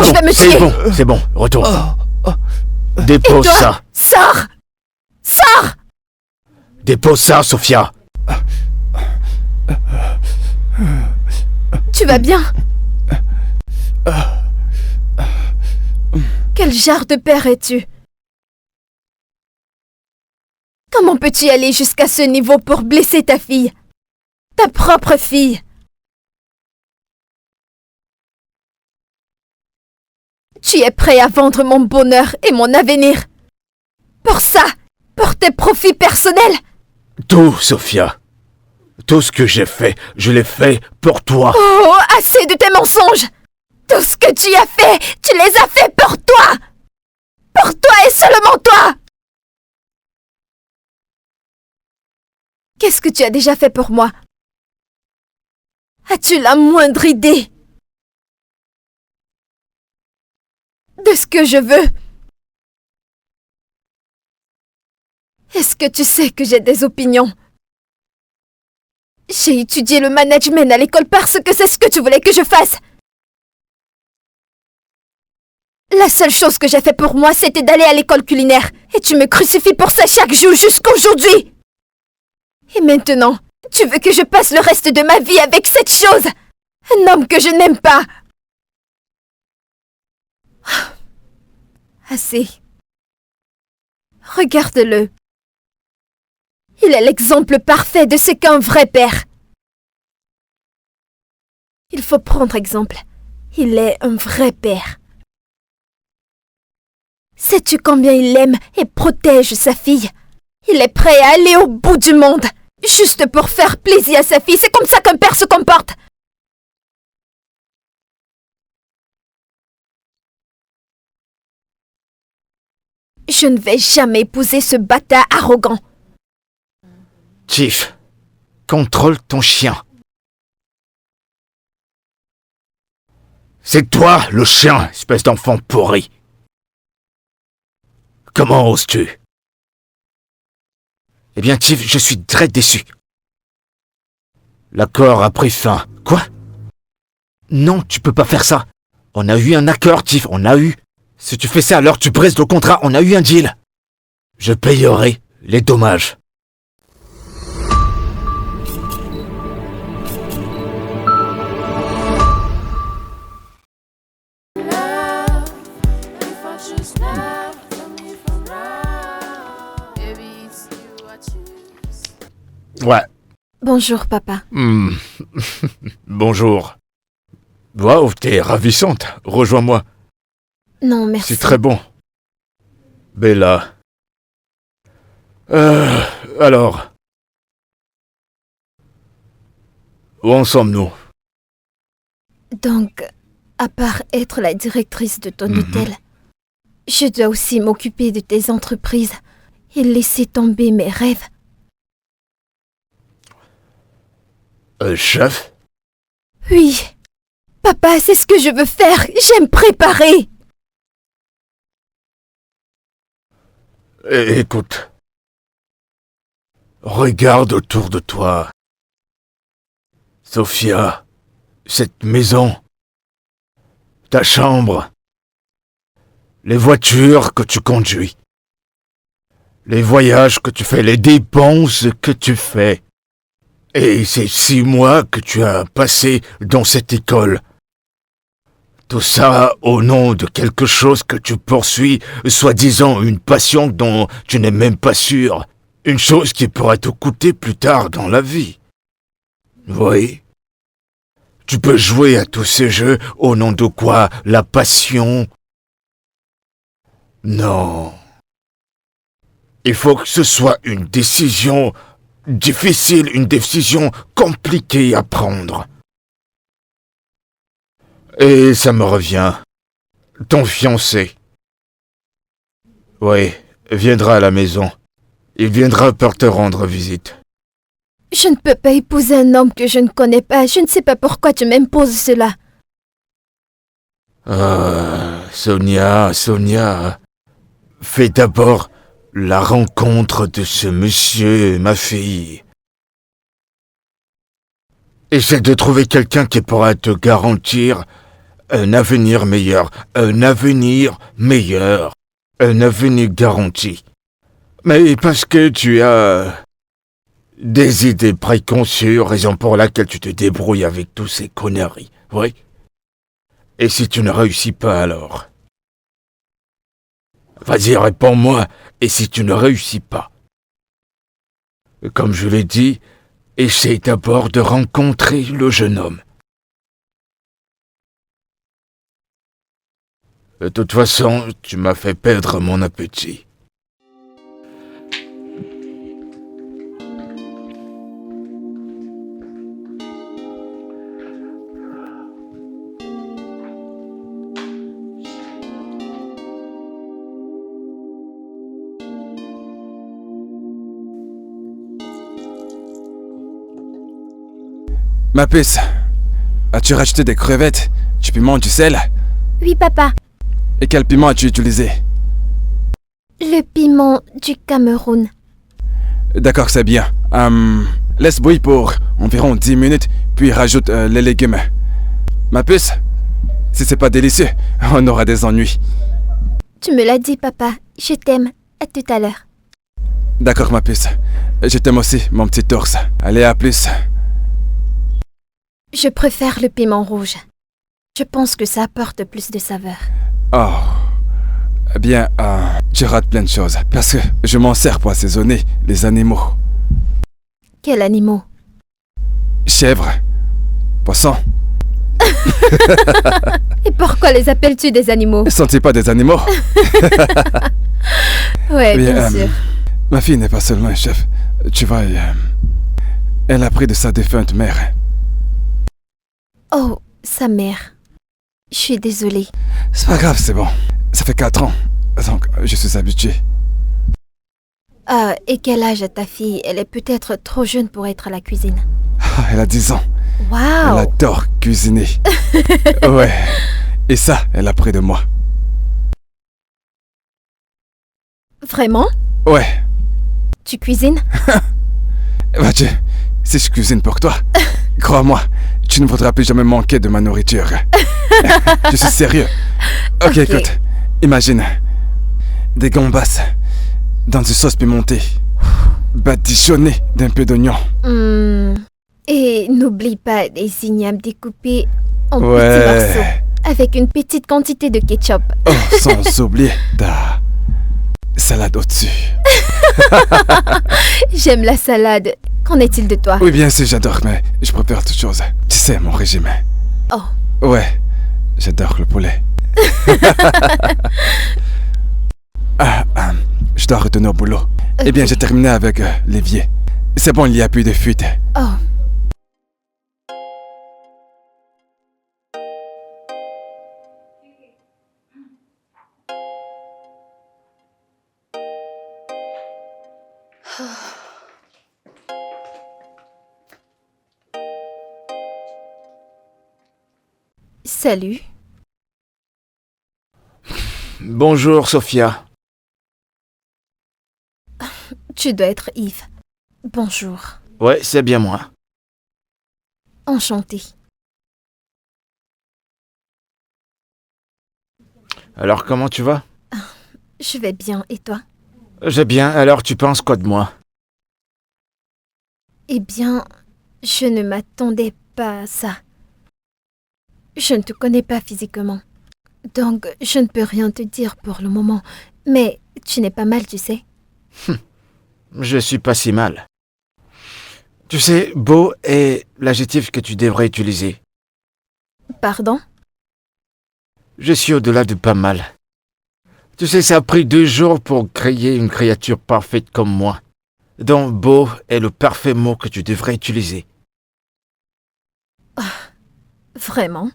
sinon je vais me tuer. C'est bon, retourne. Dépose ça. Sors. Sors. Dépose ça, Sophia. Tu vas bien? Quel genre de père es-tu? Comment peux-tu aller jusqu'à ce niveau pour blesser ta fille? Ta propre fille? Tu es prêt à vendre mon bonheur et mon avenir? Pour ça? Pour tes profits personnels? Tout, Sophia. Tout ce que j'ai fait, je l'ai fait pour toi. Oh, assez de tes mensonges! Tout ce que tu as fait, tu les as fait pour toi! Pour toi et seulement toi! Qu'est-ce que tu as déjà fait pour moi? As-tu la moindre idée de ce que je veux? Est-ce que tu sais que j'ai des opinions? J'ai étudié le management à l'école parce que c'est ce que tu voulais que je fasse. La seule chose que j'ai fait pour moi, c'était d'aller à l'école culinaire. Et tu me crucifies pour ça chaque jour jusqu'aujourd'hui. Et maintenant, tu veux que je passe le reste de ma vie avec cette chose? Un homme que je n'aime pas. Assez. Regarde-le. Il est l'exemple parfait de ce qu'un vrai père. Il faut prendre exemple. Il est un vrai père. Sais-tu combien il aime et protège sa fille? Il est prêt à aller au bout du monde, juste pour faire plaisir à sa fille. C'est comme ça qu'un père se comporte. Je ne vais jamais épouser ce bâtard arrogant. Tiff, contrôle ton chien. C'est toi, le chien, espèce d'enfant pourri. Comment oses-tu? Eh bien, Tiff, je suis très déçu. L'accord a pris fin. Quoi? Non, tu peux pas faire ça. On a eu un accord, Tiff, on a eu. Si tu fais ça, alors tu brises le contrat, on a eu un deal. Je payerai les dommages. Ouais. Bonjour, papa. Bonjour. Waouh, t'es ravissante. Rejoins-moi. Non, merci. C'est très bon. Bella. Alors. Où en sommes-nous? Donc, à part être la directrice de ton hôtel, je dois aussi m'occuper de tes entreprises et laisser tomber mes rêves. Chef? Oui. Papa, c'est ce que je veux faire. J'aime préparer. Écoute. Regarde autour de toi. Sophia, cette maison, ta chambre, les voitures que tu conduis, les voyages que tu fais, les dépenses que tu fais. Et ces 6 mois que tu as passés dans cette école. Tout ça au nom de quelque chose que tu poursuis, soi-disant une passion dont tu n'es même pas sûr. Une chose qui pourrait te coûter plus tard dans la vie. Oui. Tu peux jouer à tous ces jeux au nom de quoi? La passion? Non. Il faut que ce soit une décision difficile, une décision compliquée à prendre. Et ça me revient. Ton fiancé. Oui, viendra à la maison. Il viendra pour te rendre visite. Je ne peux pas épouser un homme que je ne connais pas. Je ne sais pas pourquoi tu m'imposes cela. Sonia. Fais d'abord la rencontre de ce monsieur, ma fille. Essaie de trouver quelqu'un qui pourra te garantir Un avenir meilleur, un avenir meilleur, un avenir garanti. Mais parce que tu as des idées préconçues, raison pour laquelle tu te débrouilles avec tous ces conneries, oui? Et si tu ne réussis pas alors? Vas-y, réponds-moi, et si tu ne réussis pas? Comme je l'ai dit, essaie d'abord de rencontrer le jeune homme. De toute façon, tu m'as fait perdre mon appétit. Ma puce, as-tu racheté des crevettes, du piment, du sel? Oui, papa. Et quel piment as-tu utilisé? Le piment du Cameroun. D'accord, c'est bien. Laisse bouillir pour environ 10 minutes, puis rajoute les légumes. Ma puce, si c'est pas délicieux, on aura des ennuis. Tu me l'as dit, papa. Je t'aime. À tout à l'heure. D'accord, ma puce. Je t'aime aussi, mon petit ours. Allez, à plus. Je préfère le piment rouge. Je pense que ça apporte plus de saveur. Oh. Eh bien, je rate plein de choses. Parce que je m'en sers pour assaisonner les animaux. Quels animaux? Chèvres. Poissons. Et pourquoi les appelles-tu des animaux? Ne sont-ils pas des animaux? Ouais, Eh bien sûr. Ma fille n'est pas seulement un chef. Tu vois, elle a pris de sa défunte mère. Oh, sa mère. Je suis désolée. C'est pas grave, c'est bon. Ça fait 4 ans. Donc, je suis habitué. Ah, et quel âge a ta fille? Elle est peut-être trop jeune pour être à la cuisine. Ah, elle a 10 ans. Elle Waouh! adore cuisiner. Ouais. Et ça, elle a pris de moi. Vraiment? Ouais. Tu cuisines? Bah, si je cuisine pour toi, crois-moi, tu ne voudras plus jamais manquer de ma nourriture. Je suis sérieux. Ok, écoute. Imagine. Des gambas dans une sauce pimentée, badigeonnée d'un peu d'oignon. Et n'oublie pas des ignames découpés en petits Ouais. morceaux, avec une petite quantité de ketchup. Oh, sans oublier ta salade au-dessus. J'aime la salade. Qu'en est-il de toi? Oui, bien sûr, j'adore, mais je prépare toute chose. Tu sais, mon régime. Oh. Ouais, j'adore le poulet. Je dois retourner au boulot. Eh bien, Ok. j'ai terminé avec l'évier. C'est bon, il n'y a plus de fuite. Oh. Salut. Bonjour, Sophia. Tu dois être Yves. Bonjour. Ouais, c'est bien moi. Enchantée. Alors, comment tu vas? Je vais bien, et toi? J'ai bien, alors tu penses quoi de moi? Eh bien, je ne m'attendais pas à ça. Je ne te connais pas physiquement. Donc, je ne peux rien te dire pour le moment. Mais tu n'es pas mal, tu sais. Je suis pas si mal. Tu sais, beau est l'adjectif que tu devrais utiliser. Pardon? Je suis au-delà de pas mal. Tu sais, ça a pris 2 jours pour créer une créature parfaite comme moi. Donc, beau est le parfait mot que tu devrais utiliser. Vraiment?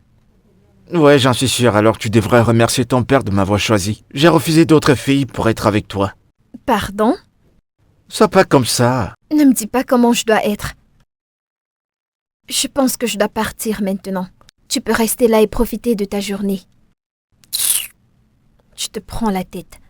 Ouais, j'en suis sûr, alors tu devrais remercier ton père de m'avoir choisi. J'ai refusé d'autres filles pour être avec toi. Pardon? Sois pas comme ça. Ne me dis pas comment je dois être. Je pense que je dois partir maintenant. Tu peux rester là et profiter de ta journée. Je te prends la tête.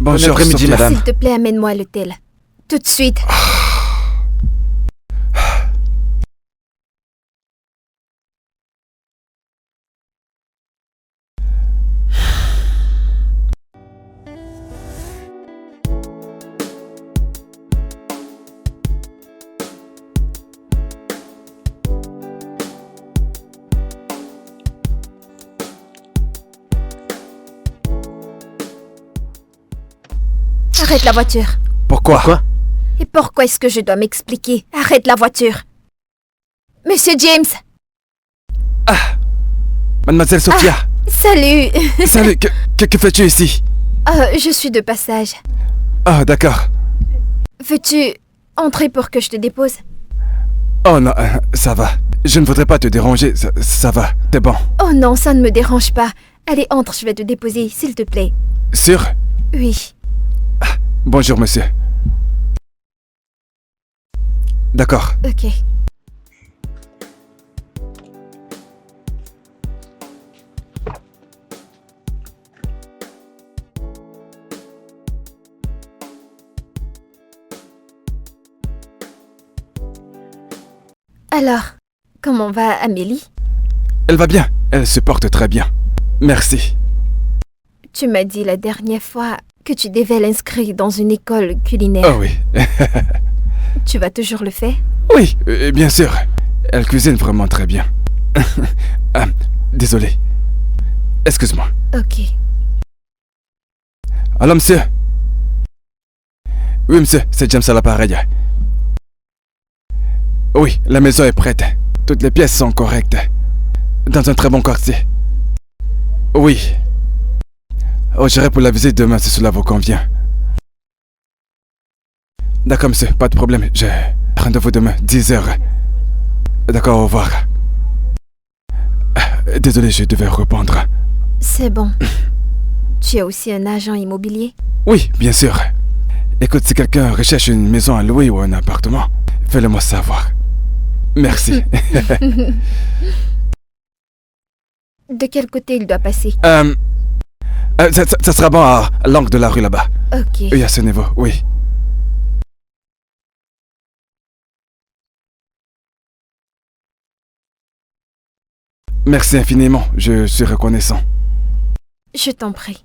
Bonjour, après-midi, Sophia. madame. S'il te plaît, amène-moi à l'hôtel. Tout de suite. Arrête la voiture. Pourquoi? Et pourquoi est-ce que je dois m'expliquer? Arrête la voiture. Monsieur James. Mademoiselle Sophia. Salut. Salut, que fais-tu ici? Je suis de passage. Ah, d'accord. Veux-tu entrer pour que je te dépose? Oh non, ça va. Je ne voudrais pas te déranger, ça va, c'est bon. Oh non, ça ne me dérange pas. Allez, entre, je vais te déposer, s'il te plaît. Sûr? Oui. Bonjour, monsieur. D'accord. Ok. Alors, comment va Amélie? Elle va bien, elle se porte très bien. Merci. Tu m'as dit la dernière fois que tu devais l'inscrire dans une école culinaire. Oh oui. Tu vas toujours le faire? Oui, bien sûr. Elle cuisine vraiment très bien. Ah, désolé. Excuse-moi. Ok. Allô, monsieur? Oui, monsieur, c'est James à l'appareil. Oui, la maison est prête. Toutes les pièces sont correctes. Dans un très bon quartier. Oui. Oh, j'irai pour la visite demain si cela vous convient. D'accord, monsieur, pas de problème. J'ai rendez-vous demain, 10h. D'accord, au revoir. Désolé, je devais répondre. C'est bon. Tu es aussi un agent immobilier? Oui, bien sûr. Écoute, si quelqu'un recherche une maison à louer ou un appartement, fais-le moi savoir. Merci. De quel côté il doit passer? Ça sera bon à l'angle de la rue là-bas. Ok. Oui, à ce niveau, oui. Merci infiniment, je suis reconnaissant. Je t'en prie.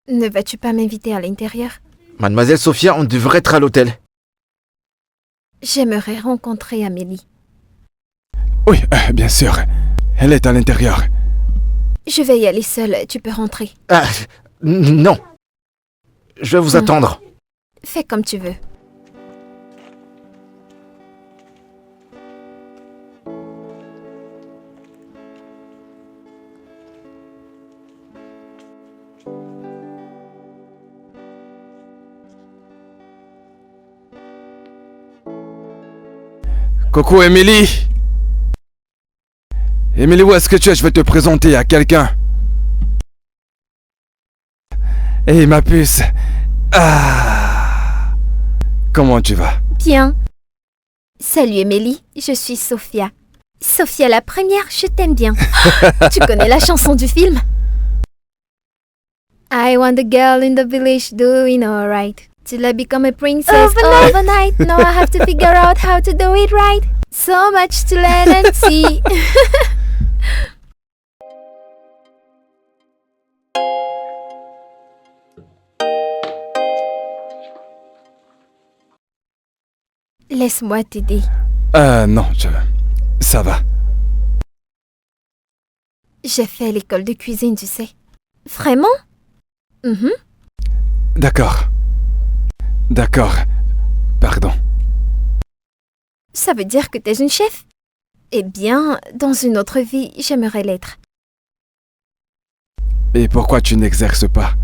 Ne vas-tu pas m'inviter à l'intérieur? Mademoiselle Sophia, on devrait être à l'hôtel. J'aimerais rencontrer Amélie. Oui, bien sûr. Elle est à l'intérieur. Je vais y aller seule, tu peux rentrer. Ah, non. Je vais vous attendre. Fais comme tu veux. Coucou, Émilie. Émilie, où est-ce que tu es? Je vais te présenter à quelqu'un. Hey, ma puce. Ah. Comment tu vas? Bien. Salut Amélie, je suis Sophia. Sophia la première, je t'aime bien. Tu connais la chanson du film? I want a girl in the village doing alright. Till I become a princess overnight. Now I have to figure out how to do it right. So much to learn and see. Laisse-moi t'aider. Non, ça va. J'ai fait l'école de cuisine, tu sais. Vraiment? Mhm. D'accord. D'accord. Pardon. Ça veut dire que t'es une chef? Eh bien, dans une autre vie, j'aimerais l'être. Et pourquoi tu n'exerces pas?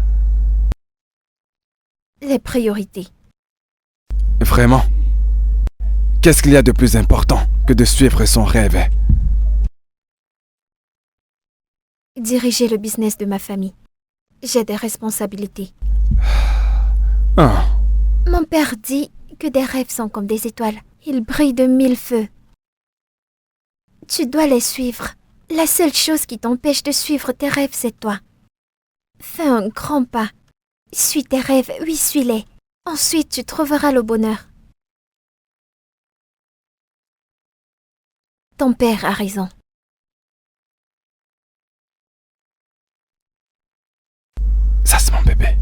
Les priorités. Vraiment? Qu'est-ce qu'il y a de plus important que de suivre son rêve? Diriger le business de ma famille. J'ai des responsabilités. Ah. Mon père dit que des rêves sont comme des étoiles. Ils brillent de mille feux. Tu dois les suivre. La seule chose qui t'empêche de suivre tes rêves, c'est toi. Fais un grand pas. Suis tes rêves, oui, suis-les. Ensuite, tu trouveras le bonheur. Ton père a raison. Ça, c'est mon bébé.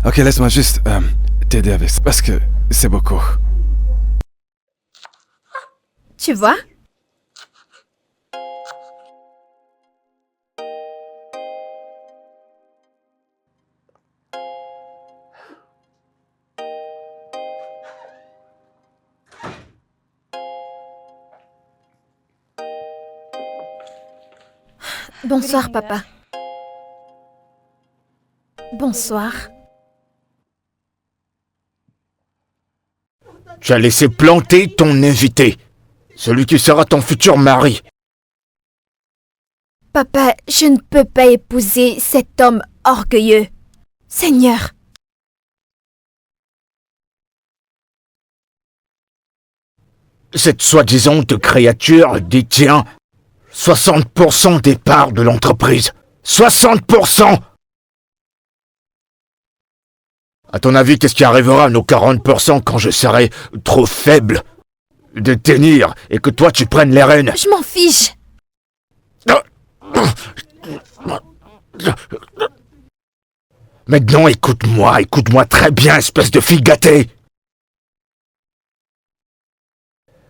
Ok, laisse-moi juste t'aider avec ça, parce que c'est beaucoup. Tu vois? Bonsoir, papa. Bonsoir. Tu as laissé planter ton invité, celui qui sera ton futur mari. Papa, je ne peux pas épouser cet homme orgueilleux. Seigneur. Cette soi-disant créature détient 60% des parts de l'entreprise. 60%! À ton avis, qu'est-ce qui arrivera à nos 40% quand je serai trop faible de tenir et que toi tu prennes les rênes? Je m'en fiche. Maintenant, écoute-moi très bien, espèce de fille gâtée.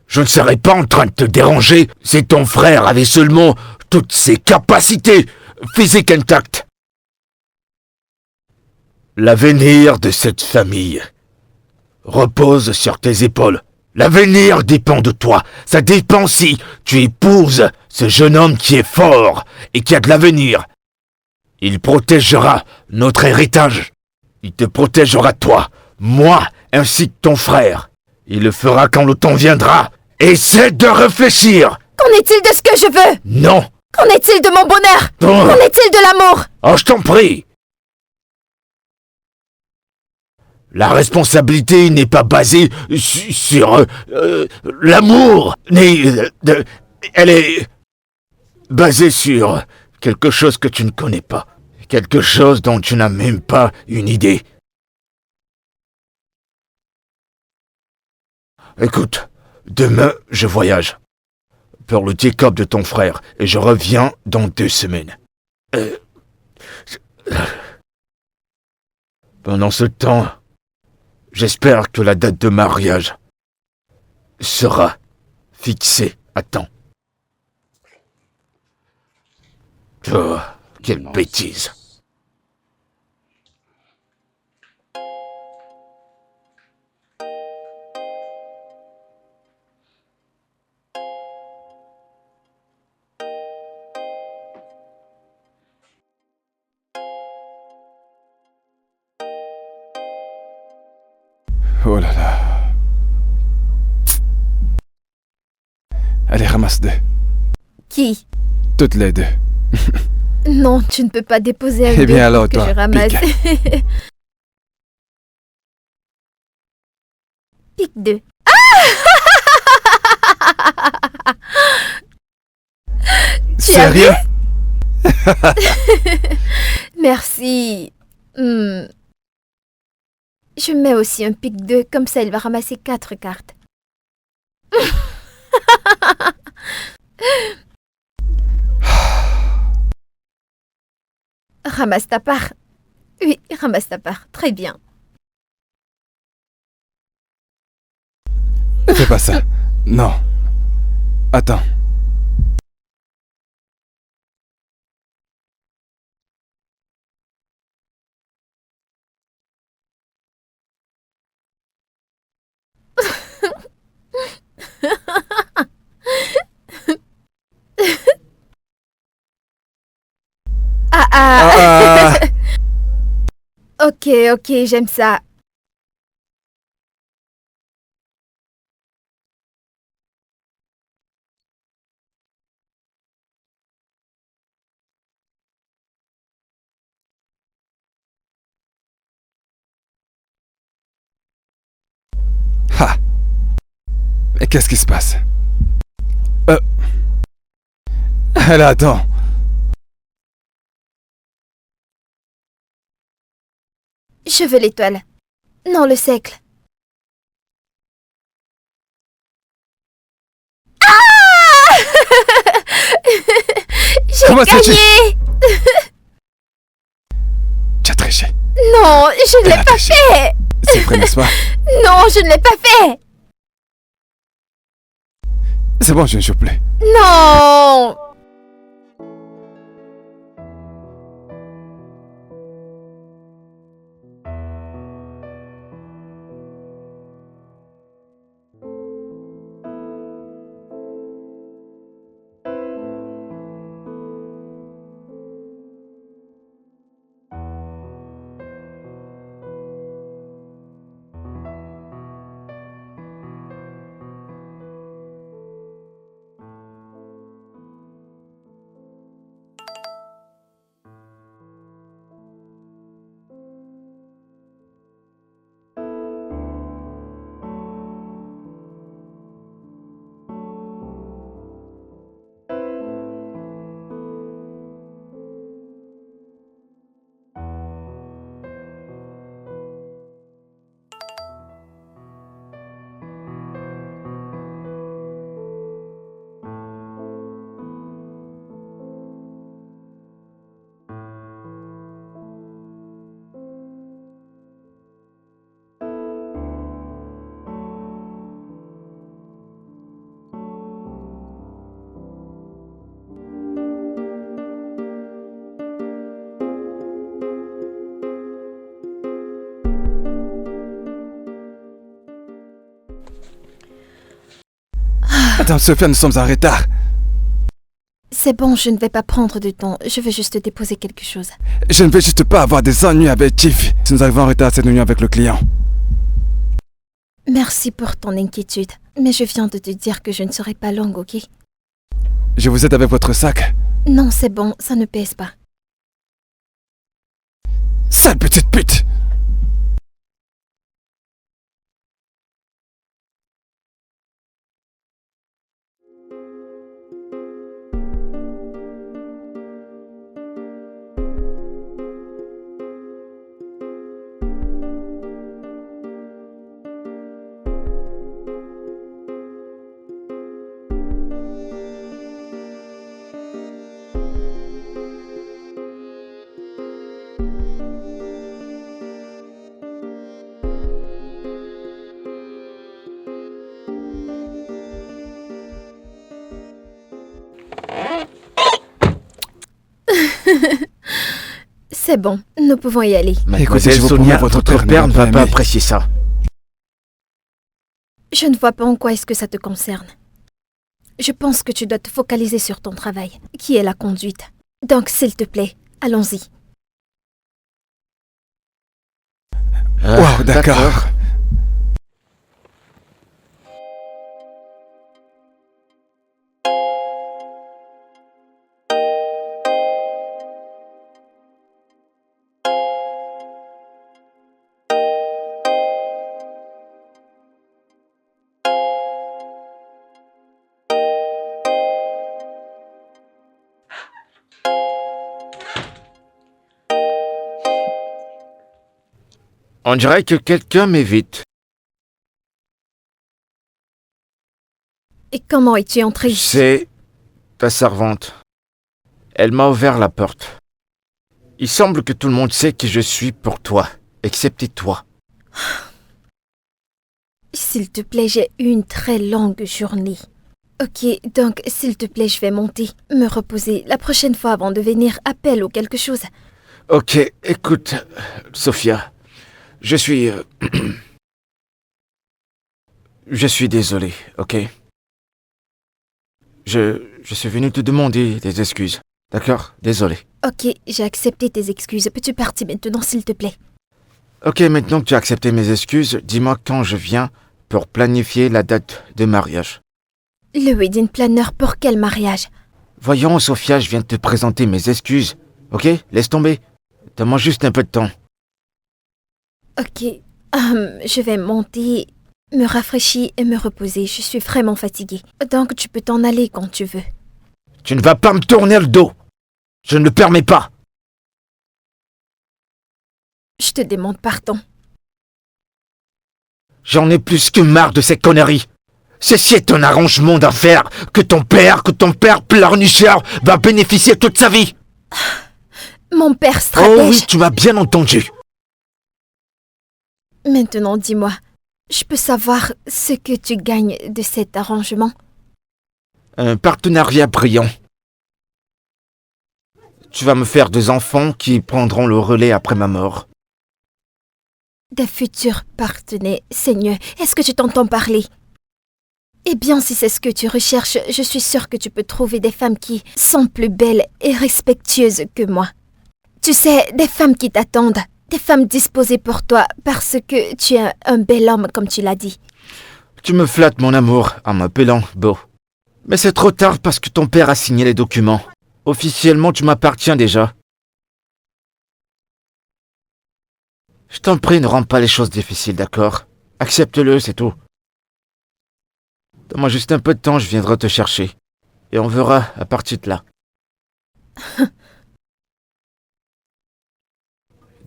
Je ne serais pas en train de te déranger si ton frère avait seulement toutes ses capacités physiques intactes. L'avenir de cette famille repose sur tes épaules. L'avenir dépend de toi. Ça dépend si tu épouses ce jeune homme qui est fort et qui a de l'avenir. Il protégera notre héritage. Il te protégera toi, moi, ainsi que ton frère. Il le fera quand le temps viendra. Essaie de réfléchir. Qu'en est-il de ce que je veux? Non. Qu'en est-il de mon bonheur? Qu'en est-il de l'amour? Oh, je t'en prie. La responsabilité n'est pas basée sur l'amour, elle est basée sur quelque chose que tu ne connais pas, quelque chose dont tu n'as même pas une idée. Écoute, demain je voyage pour le take-up de ton frère et je reviens dans 2 semaines. Pendant ce temps, j'espère que la date de mariage sera fixée à temps. Oh, quelle bêtise. Oh là là. Allez, ramasse 2. Qui? Toutes les 2. Non, tu ne peux pas déposer avec Eh bien alors, que toi, je ramasse. Pique 2. Sérieux? Merci. Je mets aussi un pique 2, comme ça il va ramasser 4 cartes. Ramasse ta part. Oui, ramasse ta part. Très bien. Fais pas ça. Non. Attends. Ok, j'aime ça. Ha! Mais qu'est-ce qui se passe? Là, attends. Je veux l'étoile. Non, le cercle. Ah! J'ai Comment ça, gagné! Tu as triché. Non, je ne Elle l'ai a pas triché. fait! C'est vrai, n'est-ce pas? Non, je ne l'ai pas fait! C'est bon, je ne joue plus. Non! Madame Sophia, nous sommes en retard. C'est bon, je ne vais pas prendre du temps. Je veux juste déposer quelque chose. Je ne veux juste pas avoir des ennuis avec Tiff si nous arrivons en retard à cette réunion avec le client. Merci pour ton inquiétude. Mais je viens de te dire que je ne serai pas longue, ok? Je vous aide avec votre sac. Non, c'est bon, ça ne pèse pas. Sale petite pute! C'est bon, nous pouvons y aller. Mademoiselle je vous Sonia, promets, votre père ne va aimer. pas apprécier ça. Je ne vois pas en quoi est-ce que ça te concerne. Je pense que tu dois te focaliser sur ton travail, qui est la conduite. Donc, s'il te plaît, allons-y. Wow, d'accord. On dirait que quelqu'un m'évite. Et comment es-tu entré? C'est ta servante. Elle m'a ouvert la porte. Il semble que tout le monde sait qui je suis pour toi, excepté toi. S'il te plaît, j'ai eu une très longue journée. Ok, donc, s'il te plaît, je vais monter, me reposer. La prochaine fois, avant de venir, appelle ou quelque chose. Ok, écoute, Sophia, je suis... je suis désolé, ok? Je suis venu te demander des excuses, d'accord? Désolé. Ok, j'ai accepté tes excuses. Peux-tu partir maintenant, s'il te plaît? Ok, maintenant que tu as accepté mes excuses, dis-moi quand je viens pour planifier la date de mariage. Le wedding planner pour quel mariage? Voyons, Sophia, je viens de te présenter mes excuses, ok? Laisse tomber. Donne-moi juste un peu de temps. Ok, je vais monter, me rafraîchir et me reposer. Je suis vraiment fatiguée. Donc, tu peux t'en aller quand tu veux. Tu ne vas pas me tourner le dos. Je ne le permets pas. Je te demande pardon. J'en ai plus que marre de ces conneries. Ceci est un arrangement d'affaires que ton père pleurnicheur va bénéficier toute sa vie. Mon père stratège... Oh oui, tu m'as bien entendu. Maintenant, dis-moi, je peux savoir ce que tu gagnes de cet arrangement? Un partenariat brillant. Tu vas me faire des enfants qui prendront le relais après ma mort. Des futurs partenaires, Seigneur, est-ce que tu t'entends parler? Eh bien, si c'est ce que tu recherches, je suis sûre que tu peux trouver des femmes qui sont plus belles et respectueuses que moi. Tu sais, des femmes qui t'attendent, des femmes disposées pour toi parce que tu es un bel homme, comme tu l'as dit. Tu me flattes mon amour en m'appelant beau. Mais c'est trop tard parce que ton père a signé les documents. Officiellement, tu m'appartiens déjà. Je t'en prie, ne rends pas les choses difficiles, d'accord? Accepte-le, c'est tout. Donne-moi juste un peu de temps, je viendrai te chercher. Et on verra à partir de là.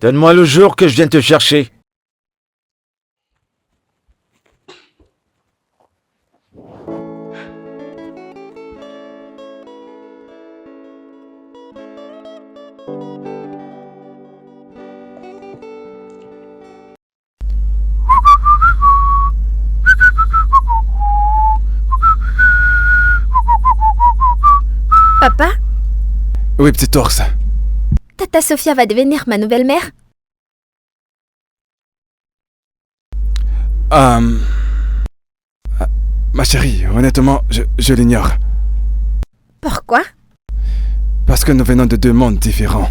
Donne-moi le jour que je vienne te chercher. Papa, Oui, petit ours. Tata Sophia va devenir ma nouvelle mère? Ma chérie, honnêtement, je l'ignore. Pourquoi? Parce que nous venons de deux mondes différents.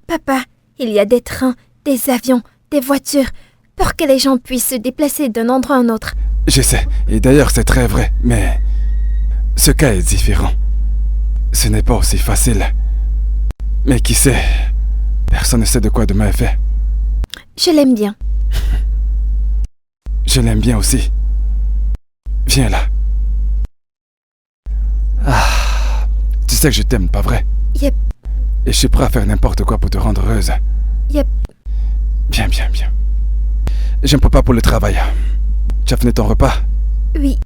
Papa, il y a des trains, des avions, des voitures, pour que les gens puissent se déplacer d'un endroit à un autre. Je sais, et d'ailleurs c'est très vrai, mais ce cas est différent. Ce n'est pas aussi facile. Mais qui sait, personne ne sait de quoi demain est fait. Je l'aime bien. Je l'aime bien aussi. Viens là. Ah, tu sais que je t'aime, pas vrai? Yep. Et je suis prêt à faire n'importe quoi pour te rendre heureuse. Yep. Bien, bien, bien. Je ne peux pas pour le travail. Tu as fini ton repas? Oui.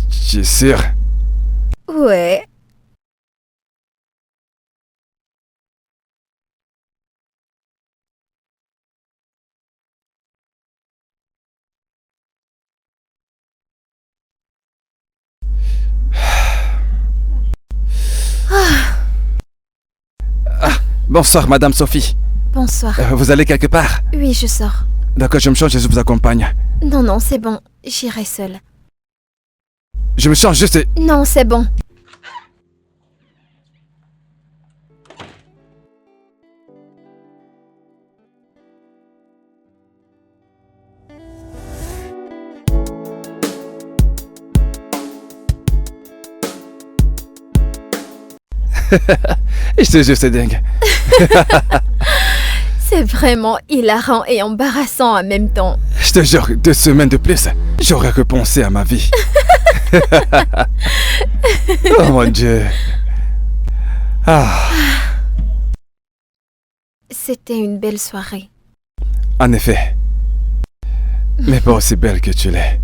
Tu es sûr? Ouais. Bonsoir, Madame Sophie. Bonsoir. Vous allez quelque part? Oui, je sors. D'accord, je me change et je vous accompagne. Non, non, c'est bon. J'irai seule. Je me change juste et... Non, c'est bon. Je te jure, c'est dingue. C'est vraiment hilarant et embarrassant en même temps. Je te jure, 2 semaines de plus, j'aurais repensé à ma vie. Oh mon Dieu. Ah, C'était une belle soirée. en effet. Mais pas aussi belle que tu l'es.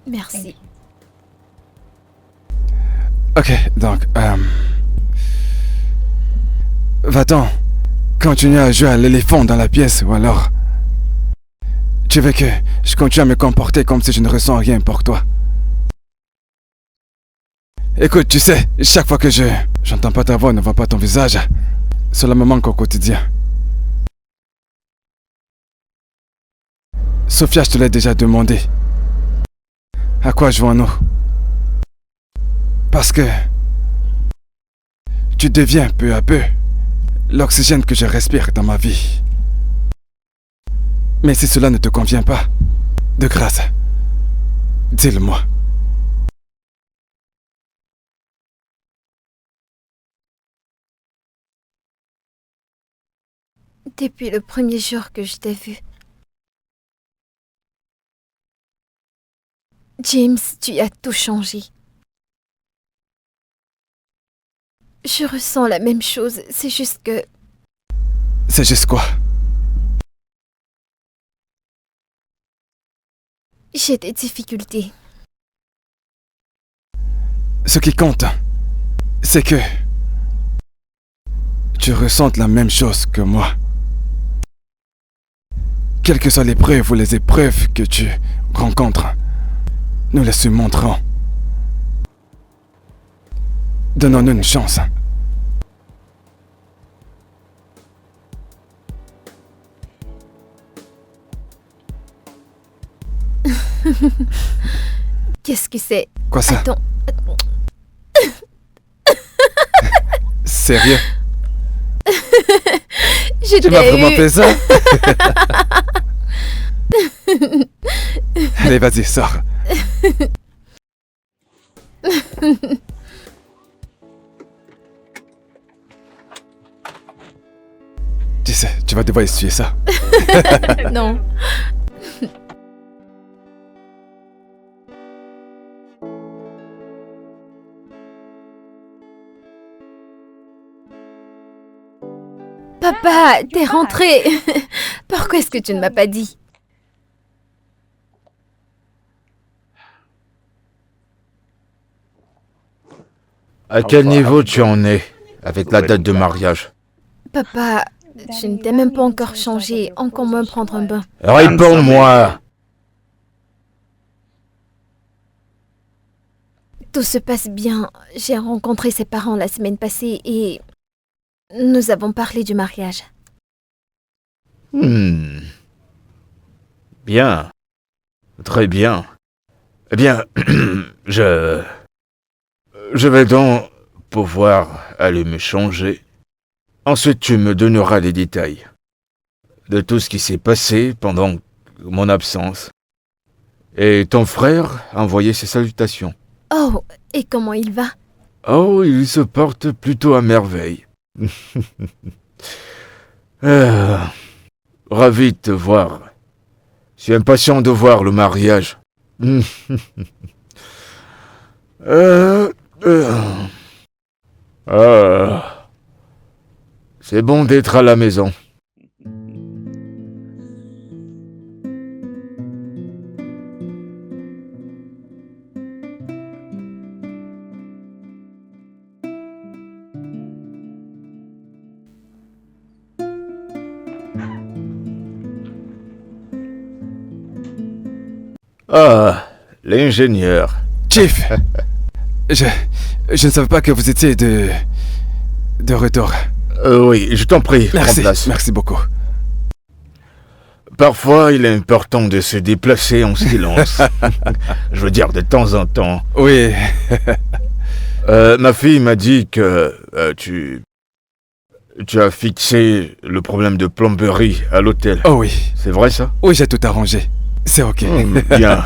Merci. Ok, donc, va-t'en. Continue à jouer à l'éléphant dans la pièce, ou alors... Tu veux que je continue à me comporter comme si je ne ressens rien pour toi. Écoute, tu sais, chaque fois que j'entends pas ta voix, ne vois pas ton visage, cela me manque au quotidien. Sophia, je te l'ai déjà demandé. À quoi jouons-nous? Parce que tu deviens peu à peu l'oxygène que je respire dans ma vie. Mais si cela ne te convient pas, de grâce, dis-le-moi. Depuis le premier jour que je t'ai vu, James, tu as tout changé. Je ressens la même chose, c'est juste que... C'est juste quoi? J'ai des difficultés. Ce qui compte, c'est que tu ressentes la même chose que moi. Quelles que soient les preuves ou les épreuves que tu rencontres, nous les surmonterons. Donnons-nous une chance. Qu'est-ce que c'est? Quoi ça? Attends. Sérieux? Je Tu m'as l'ai vraiment eu. fait ça? Allez, vas-y, sors. Tu sais, tu vas devoir essuyer ça. Non. Papa, t'es rentré. Pourquoi est-ce que tu ne m'as pas dit? À quel niveau tu en es avec la date de mariage? Papa, je ne t'ai même pas encore changé, encore moins prendre un bain. Réponds-moi! Tout se passe bien. J'ai rencontré ses parents la semaine passée et nous avons parlé du mariage. Bien. Très bien. Eh bien, je vais donc pouvoir aller me changer. Ensuite, tu me donneras les détails de tout ce qui s'est passé pendant mon absence. Et ton frère a envoyé ses salutations. Oh, et comment il va? Oh, il se porte plutôt à merveille. Ravi de te voir. Je suis impatient de voir le mariage. C'est bon d'être à la maison. Ah, l'ingénieur. Chief, je ne savais pas que vous étiez de retour. Oui, je t'en prie, prends Merci, place. merci beaucoup. Parfois, il est important de se déplacer en silence. Je veux dire, de temps en temps. Oui, Ma fille m'a dit que tu as fixé le problème de plomberie à l'hôtel. oh oui, C'est vrai ça? oui, j'ai tout arrangé. C'est ok. Bien,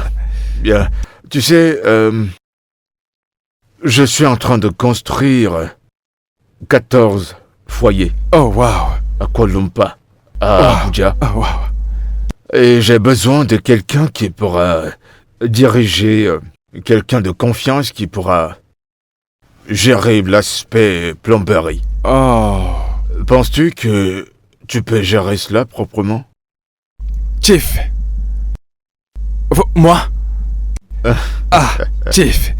bien. Tu sais, je suis en train de construire 14 foyers Oh wow, à Kuala Lumpur, à Abuja. oh wow. Et j'ai besoin de quelqu'un qui pourra diriger, quelqu'un de confiance qui pourra gérer l'aspect plomberie. Oh, Penses-tu que tu peux gérer cela proprement? Chief. Moi? Ah, Chief.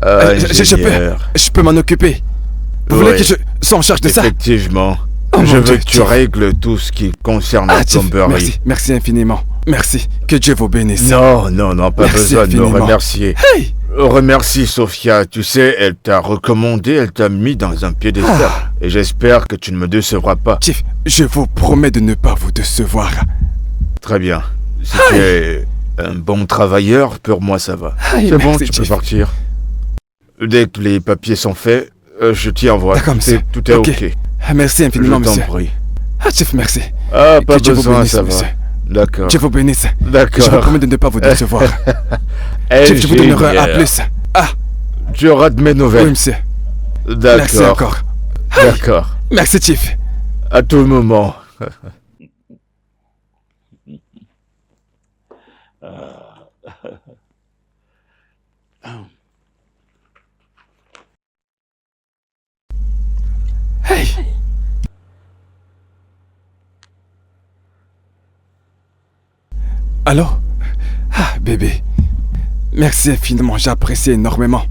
Ingénieur. Je peux m'en occuper. Vous voulez Ouais. que je sois en charge de ça? Effectivement. Oh, Je mon veux Dieu, que tu Chief. règles tout ce qui concerne la Chief, plomberie. merci, merci infiniment. Merci, que Dieu vous bénisse. Non, pas Merci besoin de me infiniment. remercier. Hey! Remercie Sophia, tu sais, elle t'a recommandé, elle t'a mis dans un piédestal. Ah. Et j'espère que tu ne me décevras pas. Chief, je vous promets de ne pas vous décevoir. Très bien. Si tu es un bon travailleur, pour moi ça va. Hey, C'est bon, merci, tu Chief. peux partir. Dès que les papiers sont faits, je t'y envoie. D'accord, monsieur. Tout est Ok. ok. Merci Je infiniment, t'en monsieur. prie. Ah, Chief, merci. Ah, pas Que Dieu vous besoin, bénisse, ça va. monsieur. D'accord. Dieu vous bénisse. Je vous D'accord. promets de ne pas vous décevoir. Chief, je vous donnerai un Ingénieur. plus. Ah, Tu auras de mes oui, nouvelles. monsieur. Merci D'accord. encore. D'accord. Merci, Chief. À tout moment. Allô? Ah, bébé. Merci infiniment, j'apprécie énormément.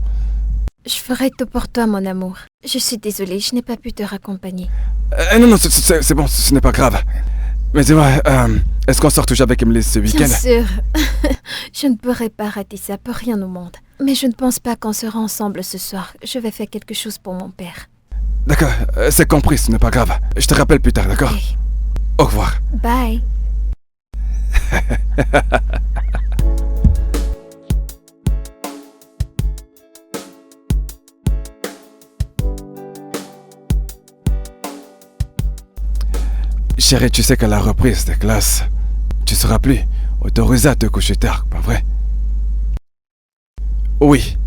Je ferai tout pour toi, mon amour. Je suis désolée, je n'ai pas pu te raccompagner. Non, c'est bon, ce n'est pas grave. Mais dis-moi, est-ce qu'on sort toujours avec Emily ce week-end? Bien sûr. Je ne pourrais pas rater ça pour rien au monde. Mais je ne pense pas qu'on sera ensemble ce soir. Je vais faire quelque chose pour mon père. D'accord, c'est compris, ce n'est pas grave. Je te rappelle plus tard, d'accord? Okay. Au revoir. Bye. Chérie, tu sais qu'à la reprise des classes, tu seras plus autorisé à te coucher tard, pas vrai? Oui,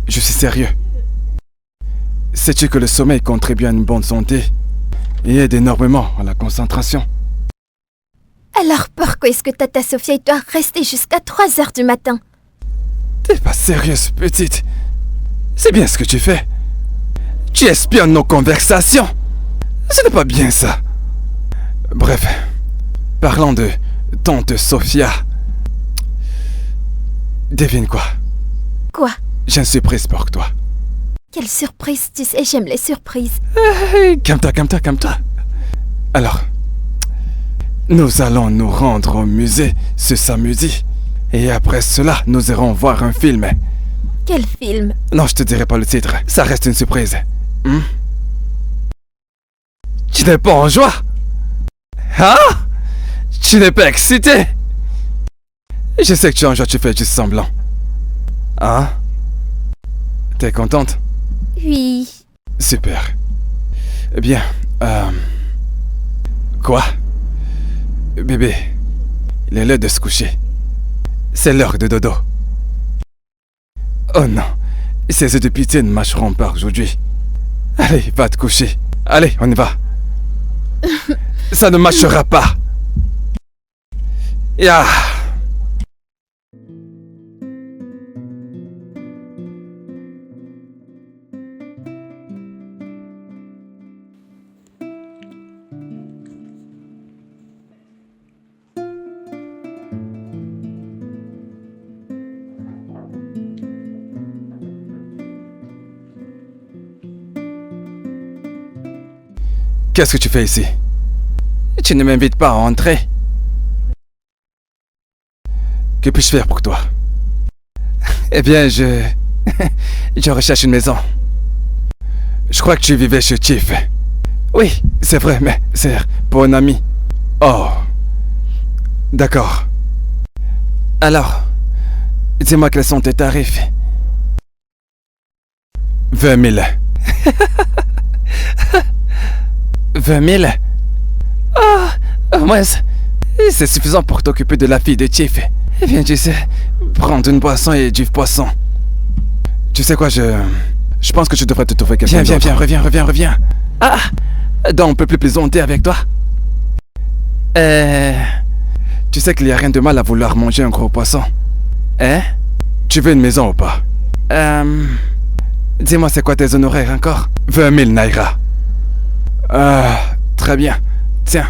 je suis sérieux. Sais-tu que le sommeil contribue à une bonne santé et aide énormément à la concentration? Alors pourquoi est-ce que Tata Sophia doit rester jusqu'à 3 heures du matin? T'es pas sérieuse, petite. C'est bien ce que tu fais. Tu espionnes nos conversations. Ce n'est pas bien ça. Bref, parlant de tante Sophia. Devine quoi? Quoi? J'ai une surprise pour toi. Quelle surprise, tu sais, j'aime les surprises. Calme-toi. Alors, nous allons nous rendre au musée ce samedi. Et après cela, nous irons voir un film. Quel film? Non, je te dirai pas le titre. Ça reste une surprise. Tu n'es pas en joie? Hein? Tu n'es pas excité? Je sais que tu es en joie, tu fais juste semblant. Hein? T'es contente? Oui. Super. Eh bien, Quoi? Bébé, il est l'heure de se coucher. C'est l'heure de dodo. Oh non, ces œufs de pitié ne marcheront pas aujourd'hui. Allez, va te coucher. Allez, on y va. Ça ne marchera pas. Ya. Qu'est-ce que tu fais ici? Tu ne m'invites pas à entrer. Que puis-je faire pour toi? Eh bien, je recherche une maison. Je crois que tu vivais chez Chief. Oui, c'est vrai, mais c'est pour un ami. Oh. D'accord. Alors, dis-moi quels sont tes tarifs. 20 000. 20 000? Oh, au moins, c'est suffisant pour t'occuper de la fille de Chief. Eh bien, tu sais, prendre une boisson et du poisson. Tu sais quoi, je pense que je devrais te trouver quelqu'un d'autre. Viens, reviens. Ah, donc on peut plus plaisanter avec toi? Tu sais qu'il n'y a rien de mal à vouloir manger un gros poisson. Hein? Tu veux une maison ou pas? Dis-moi, c'est quoi tes honoraires encore? 20 000 naira. Très bien. Tiens.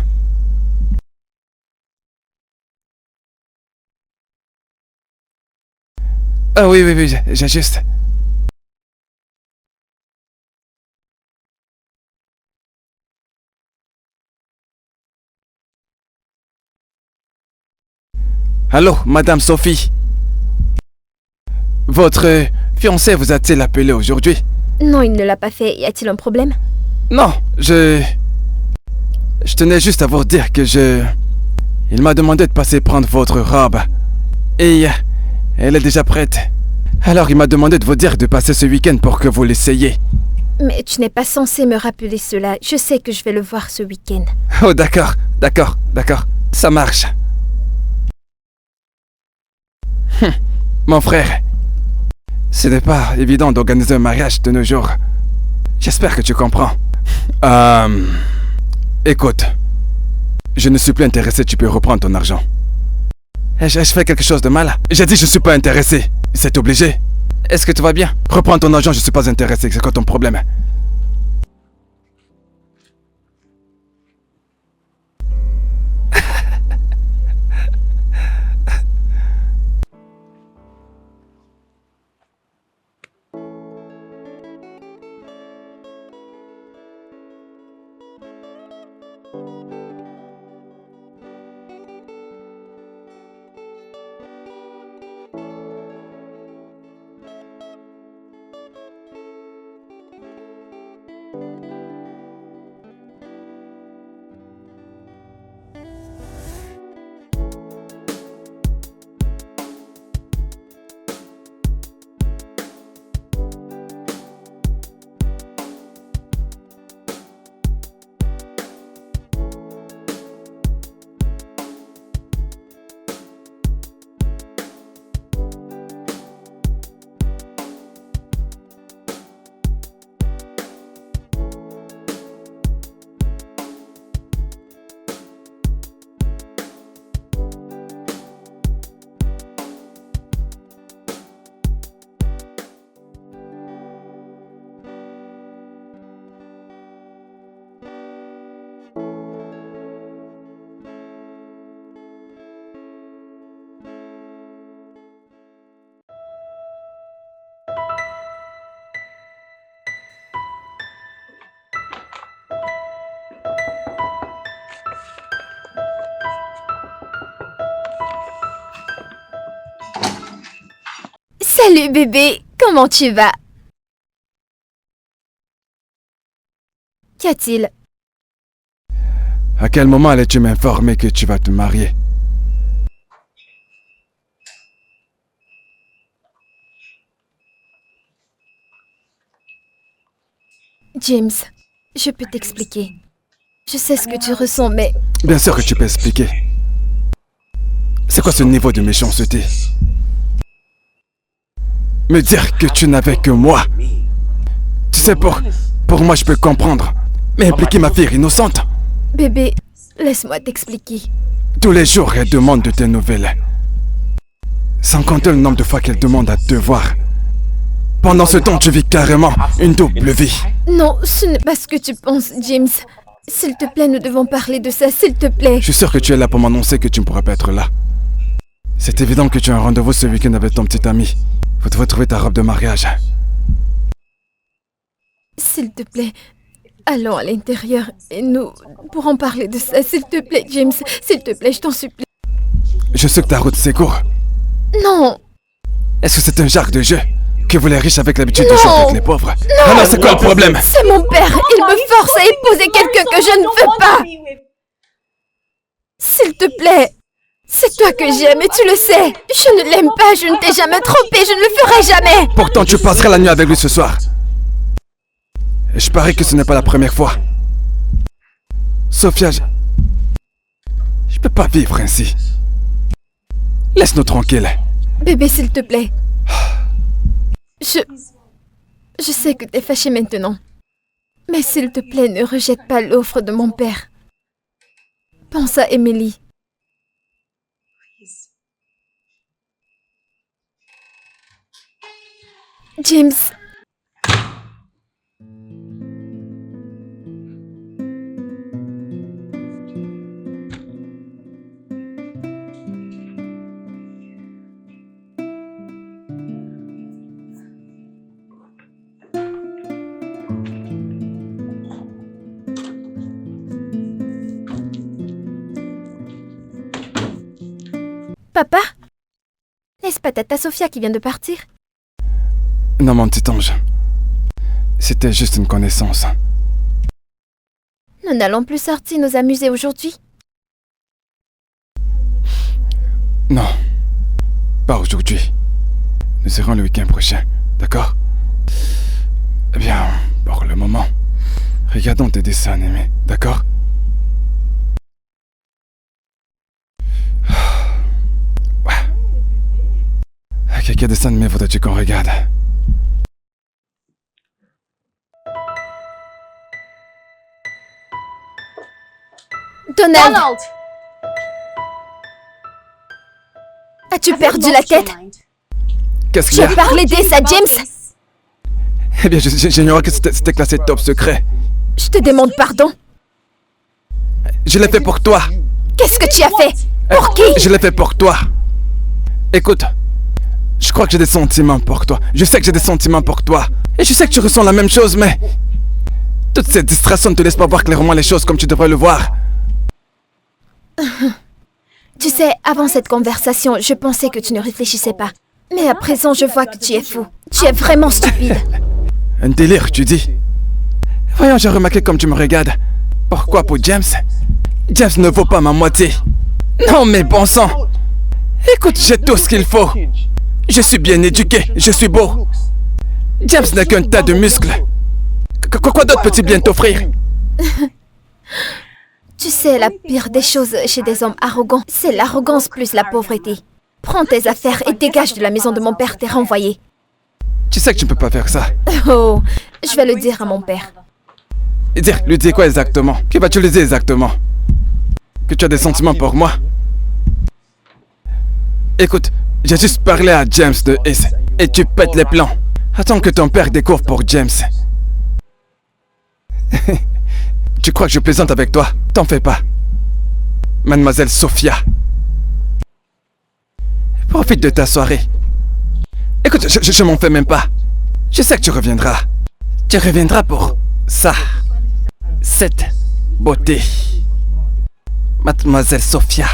Ah oui, j'ai juste. Allô, Madame Sophie. Votre fiancé vous a-t-il appelé aujourd'hui? Non, il ne l'a pas fait. Y a-t-il un problème? Non, je tenais juste à vous dire que il m'a demandé de passer prendre votre robe. Et elle est déjà prête. Alors il m'a demandé de vous dire de passer ce week-end pour que vous l'essayiez. Mais tu n'es pas censé me rappeler cela. Je sais que je vais le voir ce week-end. Oh d'accord. Ça marche. Mon frère, ce n'est pas évident d'organiser un mariage de nos jours. J'espère que tu comprends. Écoute, je ne suis plus intéressé, tu peux reprendre ton argent. Je fais quelque chose de mal? J'ai dit je suis pas intéressé. C'est obligé. Est-ce que tout va bien? Reprends ton argent, je suis pas intéressé. C'est quoi ton problème? Salut bébé, comment tu vas? Qu'y a-t-il? À quel moment allais-tu m'informer que tu vas te marier? James, je peux t'expliquer. Je sais ce que tu ressens, mais... Bien sûr que tu peux expliquer. C'est quoi ce niveau de méchanceté? Me dire que tu n'avais que moi. Tu sais, pour moi, je peux comprendre. Mais impliquer ma fille innocente. Bébé, laisse-moi t'expliquer. Tous les jours, elle demande de tes nouvelles. Sans compter le nombre de fois qu'elle demande à te voir. Pendant ce temps, tu vis carrément une double vie. Non, ce n'est pas ce que tu penses, James. S'il te plaît, nous devons parler de ça, s'il te plaît. Je suis sûr que tu es là pour m'annoncer que tu ne pourras pas être là. C'est évident que tu as un rendez-vous ce week-end avec ton petit ami. Vous devez trouver ta robe de mariage. S'il te plaît, allons à l'intérieur et nous pourrons parler de ça, s'il te plaît, James. S'il te plaît, je t'en supplie. Je sais que ta route c'est court. Non. Est-ce que c'est un genre de jeu? Que vous les riches avec l'habitude de jouer avec les pauvres? Non. Alors c'est quoi le problème? C'est mon père, il me force à épouser quelqu'un que je ne veux pas. S'il te plaît, c'est toi que j'aime et tu le sais. Je ne l'aime pas, je ne t'ai jamais trompé, je ne le ferai jamais. Pourtant tu passeras la nuit avec lui ce soir. Et je parie que ce n'est pas la première fois. Sophia, je peux pas vivre ainsi. Laisse-nous tranquilles. Bébé, s'il te plaît. Je sais que t'es fâché maintenant. Mais s'il te plaît, ne rejette pas l'offre de mon père. Pense à Emily. James. Papa? N'est-ce pas Tata Sophia qui vient de partir? Non, mon petit ange. C'était juste une connaissance. Nous n'allons plus sortir nous amuser aujourd'hui? Non. Pas aujourd'hui. Nous irons le week-end prochain, d'accord? Eh bien, pour le moment, regardons tes dessins animés, d'accord? Quel dessin animé voudrais-tu qu'on regarde? Donald! As-tu perdu la tête? Qu'est-ce qu'il y a? J'ai parlé d'Ace à James! Eh bien, j'ignorais que c'était classé top secret. Je te demande pardon. Je l'ai fait pour toi. Qu'est-ce que tu as fait? Pour qui? Je l'ai fait pour toi. Écoute, je crois que j'ai des sentiments pour toi. Je sais que j'ai des sentiments pour toi. Et je sais que tu ressens la même chose, mais... Toutes ces distractions ne te laissent pas voir clairement les choses comme tu devrais le voir. Tu sais, avant cette conversation, je pensais que tu ne réfléchissais pas. Mais à présent, je vois que tu es fou. Tu es vraiment stupide. Un délire, tu dis? Voyons, j'ai remarqué comme tu me regardes. Pourquoi pour James? James ne vaut pas ma moitié. Non, mais bon sang. Écoute, j'ai tout ce qu'il faut. Je suis bien éduqué, je suis beau. James n'a qu'un tas de muscles. Quoi d'autre peut-il bien t'offrir? Tu sais, la pire des choses chez des hommes arrogants, c'est l'arrogance plus la pauvreté. Prends tes affaires et dégage de la maison de mon père, t'es renvoyé. Tu sais que tu ne peux pas faire ça. Oh, je vais le dire à mon père. Lui dire quoi exactement? Que vas-tu lui dire exactement? Que tu as des sentiments pour moi? Écoute, j'ai juste parlé à James de Ace et tu pètes les plans. Attends que ton père découvre pour James. Tu crois que je plaisante avec toi? T'en fais pas. Mademoiselle Sophia. Profite de ta soirée. Écoute, je m'en fais même pas. Je sais que tu reviendras. Tu reviendras pour ça. Cette beauté. Mademoiselle Sophia.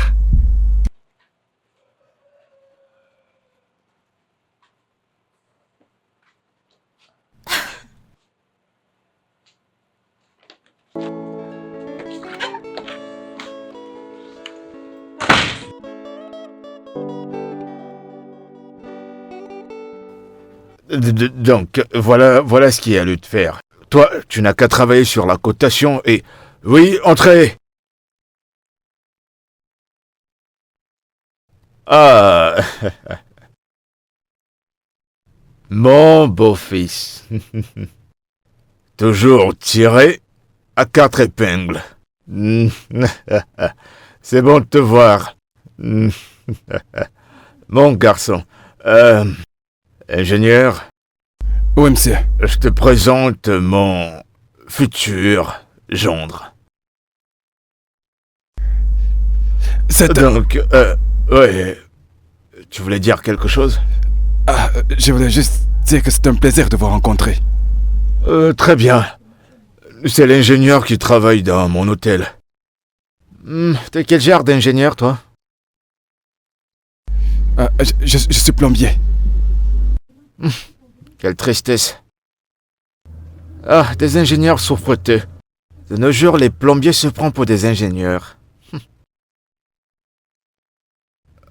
Donc, voilà ce qu'il y a lieu de faire. Toi, tu n'as qu'à travailler sur la cotation et... Oui, entrez! Ah! Mon beau-fils. Toujours tiré à 4 épingles. C'est bon de te voir. Mon garçon. Ingénieur, Oui, monsieur. je te présente mon futur gendre. C'est... Donc, ouais, tu voulais dire quelque chose? Je voulais juste dire que c'est un plaisir de vous rencontrer. Très bien. C'est l'ingénieur qui travaille dans mon hôtel. T'es quel genre d'ingénieur, toi? Je suis plombier. Quelle tristesse. Ah, des ingénieurs souffreteux. De nos jours, les plombiers se prennent pour des ingénieurs.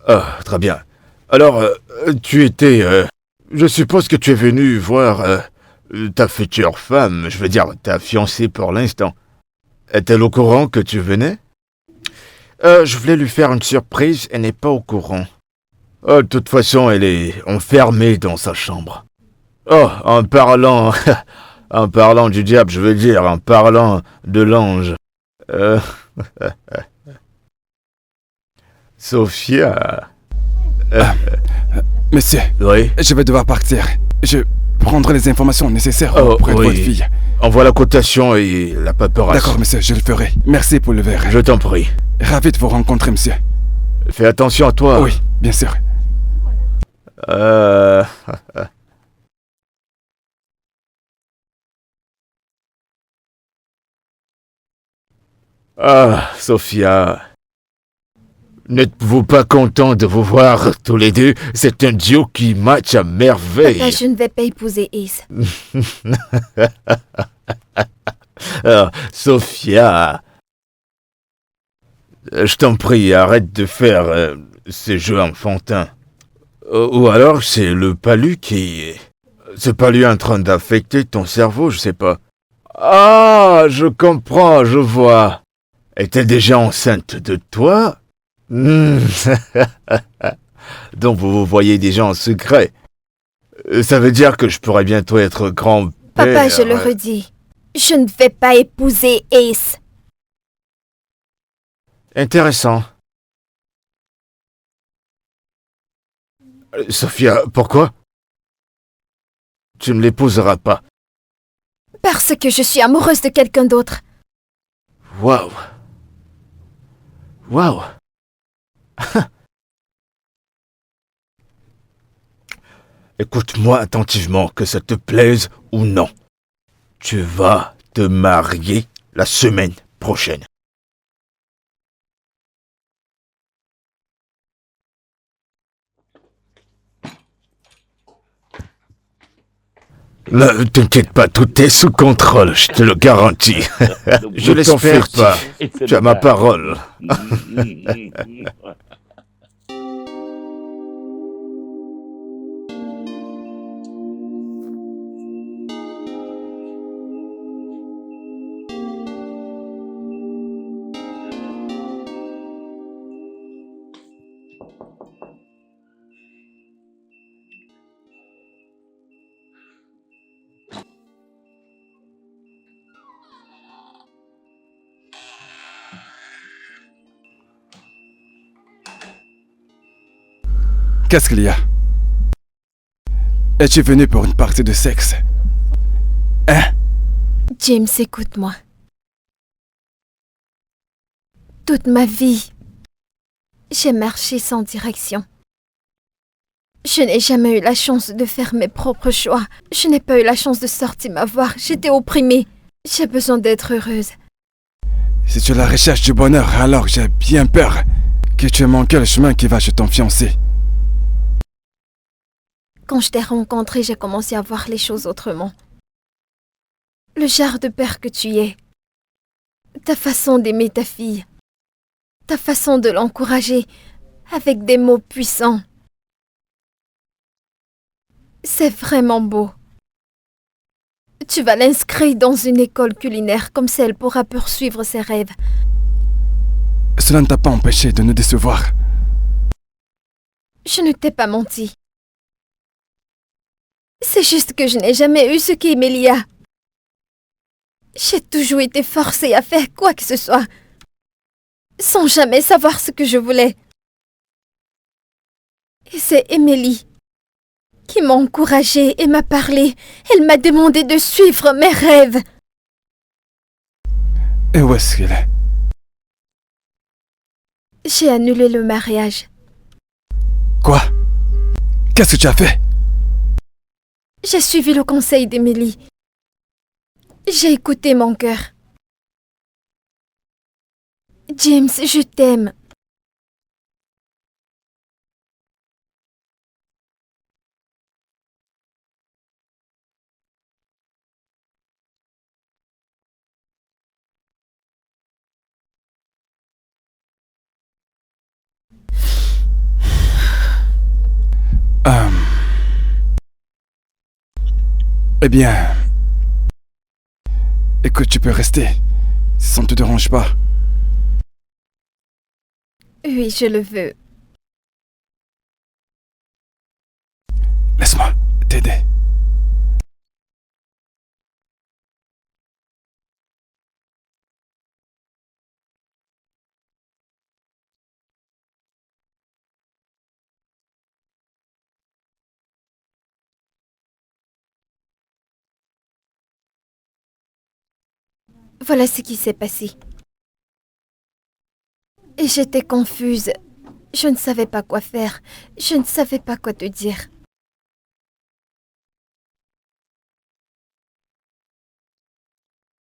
Ah, très bien. Alors, tu étais... je suppose que tu es venu voir ta future femme, je veux dire ta fiancée pour l'instant. Est-elle au courant que tu venais? Je voulais lui faire une surprise, elle n'est pas au courant. De toute façon, elle est enfermée dans sa chambre. Oh, en parlant... en parlant du diable, je veux dire, en parlant de l'ange. Sophia... Monsieur, Oui? je vais devoir partir. Je prendrai les informations nécessaires auprès de votre fille. Envoie la cotation et la paperasse. D'accord, monsieur, je le ferai. Merci pour le verre. Je t'en prie. Ravi de vous rencontrer, monsieur. Fais attention à toi. Oui, bien sûr. Ah, Sophia. N'êtes-vous pas content de vous voir tous les deux? C'est un duo qui match à merveille. Papa, je ne vais pas épouser Ace. Ah, Sophia. Je t'en prie, arrête de faire ces jeux enfantins. Ou alors c'est le palu qui... Ce palu est en train d'affecter ton cerveau, je sais pas. Ah, je comprends, je vois. Est-elle déjà enceinte de toi? Donc vous voyez déjà en secret. Ça veut dire que je pourrais bientôt être grand-père. Papa, je le redis. Je ne vais pas épouser Ace. Intéressant. Sophia, pourquoi? Tu ne l'épouseras pas. Parce que je suis amoureuse de quelqu'un d'autre. Waouh. Waouh. Écoute-moi attentivement, que ça te plaise ou non. Tu vas te marier la semaine prochaine. Ne t'inquiète pas, tout est sous contrôle, je te le garantis. Je l'espère pas. Tu as ma parole. Qu'est-ce qu'il y a? Es-tu venu pour une partie de sexe? Hein? James, écoute-moi. Toute ma vie, j'ai marché sans direction. Je n'ai jamais eu la chance de faire mes propres choix. Je n'ai pas eu la chance de sortir ma voix. J'étais opprimée. J'ai besoin d'être heureuse. Si tu es à la recherche du bonheur, alors j'ai bien peur que tu aies manqué le chemin qui va chez ton fiancé. Quand je t'ai rencontré, j'ai commencé à voir les choses autrement. Le genre de père que tu es. Ta façon d'aimer ta fille. Ta façon de l'encourager avec des mots puissants. C'est vraiment beau. Tu vas l'inscrire dans une école culinaire, comme ça elle pourra poursuivre ses rêves. Cela ne t'a pas empêché de nous décevoir. Je ne t'ai pas menti. C'est juste que je n'ai jamais eu ce qu'Emilia. J'ai toujours été forcée à faire quoi que ce soit, sans jamais savoir ce que je voulais. Et c'est Emily qui m'a encouragée et m'a parlé. Elle m'a demandé de suivre mes rêves. Et où est-ce qu'elle est? J'ai annulé le mariage. Quoi? Qu'est-ce que tu as fait? J'ai suivi le conseil d'Emily. J'ai écouté mon cœur. James, je t'aime. Eh bien... Écoute, tu peux rester, si ça ne te dérange pas. Oui, je le veux. Laisse-moi t'aider. Voilà ce qui s'est passé. Et j'étais confuse. Je ne savais pas quoi faire. Je ne savais pas quoi te dire.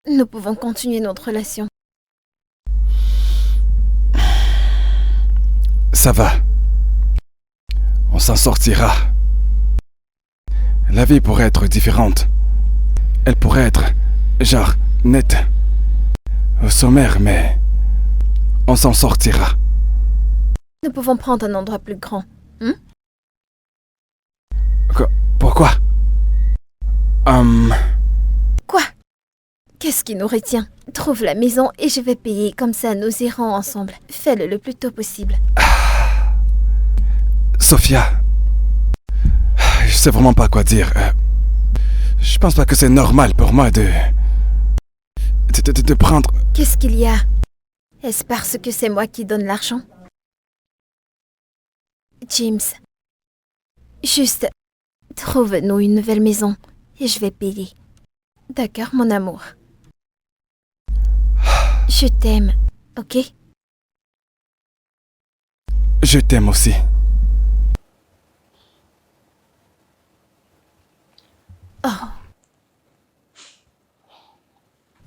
Nous pouvons continuer notre relation. Ça va. On s'en sortira. La vie pourrait être différente. Elle pourrait être, genre, nette. Au sommaire, mais... On s'en sortira. Nous pouvons prendre un endroit plus grand. Pourquoi? Quoi? Qu'est-ce qui nous retient? Trouve la maison et je vais payer. Comme ça, nous irons ensemble. Fais-le le plus tôt possible. Sophia... Je sais vraiment pas quoi dire. Je pense pas que c'est normal pour moi de prendre... Qu'est-ce qu'il y a? Est-ce parce que c'est moi qui donne l'argent? James, juste trouve-nous une nouvelle maison et je vais payer. D'accord, mon amour? Je t'aime, ok? Je t'aime aussi. Oh.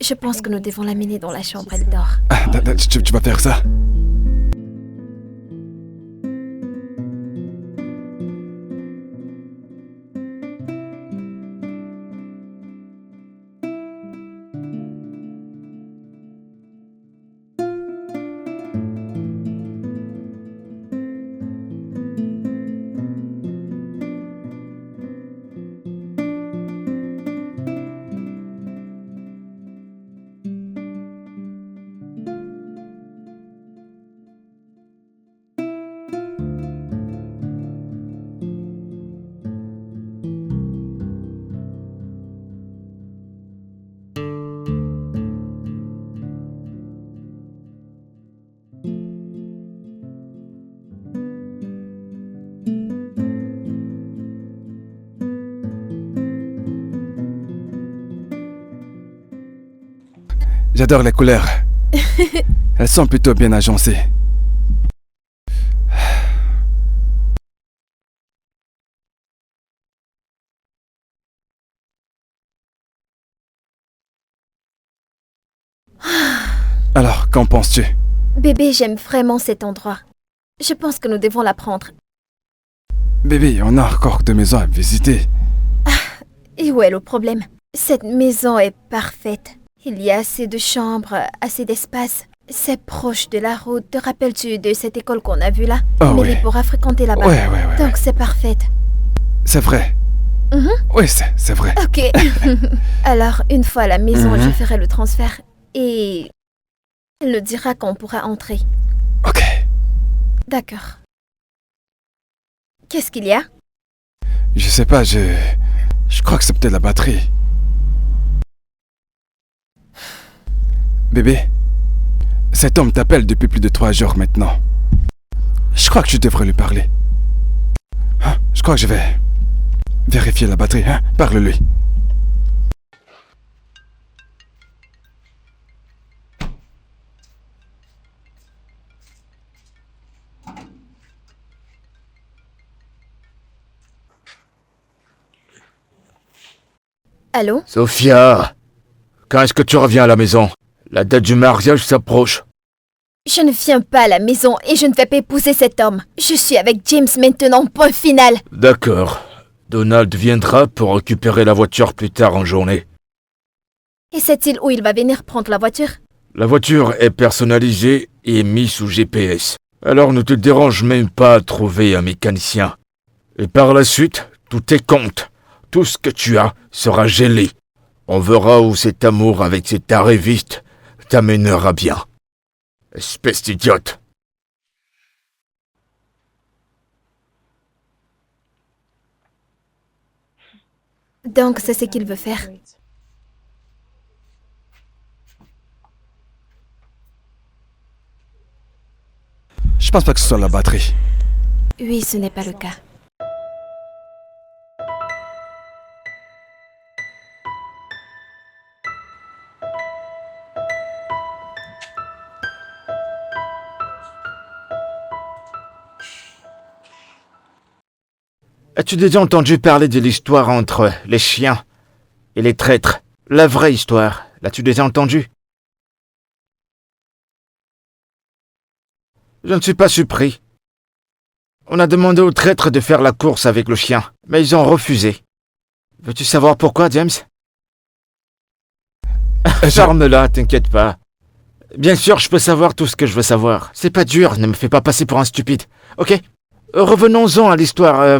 Je pense que nous devons l'amener dans la chambre, elle dort. Ah, tu vas faire ça? J'adore les couleurs. Elles sont plutôt bien agencées. Alors, qu'en penses-tu? Bébé, j'aime vraiment cet endroit. Je pense que nous devons la prendre. Bébé, on a encore 2 maisons à visiter. Et où est le problème? Cette maison est parfaite. Il y a assez de chambres, assez d'espace. C'est proche de la route. Te rappelles-tu de cette école qu'on a vue là? Oh, Emily oui. pourra fréquenter là-bas. Ouais. Donc c'est parfait. C'est vrai. Oui, c'est vrai. Ok. Alors, une fois à la maison, je ferai le transfert et elle nous dira quand on pourra entrer. Ok. D'accord. Qu'est-ce qu'il y a? Je sais pas, je crois que c'est peut-être la batterie. Bébé, cet homme t'appelle depuis plus de 3 jours maintenant. Je crois que tu devrais lui parler. Hein? Je crois que je vais vérifier la batterie, hein? Parle-lui. Allô? Sophia, quand est-ce que tu reviens à la maison? La date du mariage s'approche. Je ne viens pas à la maison et je ne vais pas épouser cet homme. Je suis avec James maintenant, point final. D'accord. Donald viendra pour récupérer la voiture plus tard en journée. Et sait-il où il va venir prendre la voiture? La voiture est personnalisée et mise sous GPS. Alors ne te dérange même pas à trouver un mécanicien. Et par la suite, tout tes comptes, tout ce que tu as sera gelé. On verra où cet amour avec cet arriviste t'amènera bien. Espèce d'idiote. Donc c'est ce qu'il veut faire. Je pense pas que ce soit la batterie. Oui, ce n'est pas le cas. As-tu déjà entendu parler de l'histoire entre les chiens et les traîtres? La vraie histoire, l'as-tu déjà entendu? Je ne suis pas surpris. On a demandé aux traîtres de faire la course avec le chien, mais ils ont refusé. Veux-tu savoir pourquoi, James? Charme-la, t'inquiète pas. Bien sûr, je peux savoir tout ce que je veux savoir. C'est pas dur, ne me fais pas passer pour un stupide. Ok? Revenons-en à l'histoire.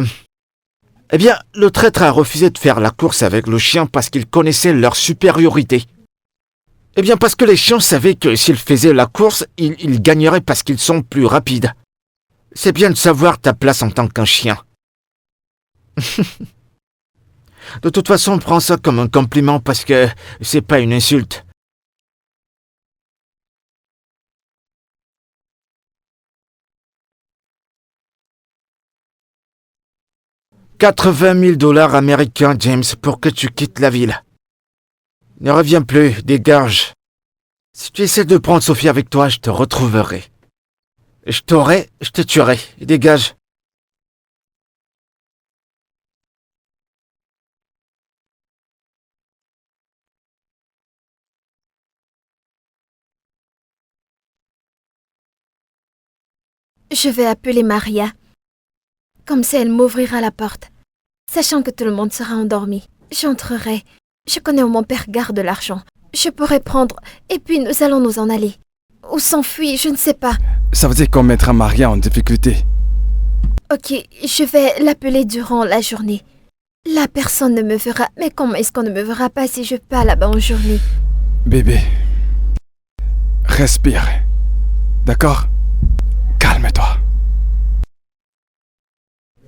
Eh bien, le traître a refusé de faire la course avec le chien parce qu'il connaissait leur supériorité. Eh bien, parce que les chiens savaient que s'ils faisaient la course, ils gagneraient parce qu'ils sont plus rapides. C'est bien de savoir ta place en tant qu'un chien. De toute façon, prends ça comme un compliment parce que c'est pas une insulte. $80 000 américains, James, pour que tu quittes la ville. Ne reviens plus, dégage. Si tu essaies de prendre Sophie avec toi, je te retrouverai. Je t'aurai, je te tuerai. Dégage. Je vais appeler Maria. Comme ça, elle m'ouvrira la porte. Sachant que tout le monde sera endormi. J'entrerai. Je connais où mon père garde l'argent. Je pourrai prendre, et puis nous allons nous en aller. Ou s'enfuir, je ne sais pas. Ça veut dire qu'on mettra Maria en difficulté. Ok, je vais l'appeler durant la journée. Là, personne ne me verra. Mais comment est-ce qu'on ne me verra pas si je pars là-bas en journée? Bébé, respire. D'accord? Calme-toi.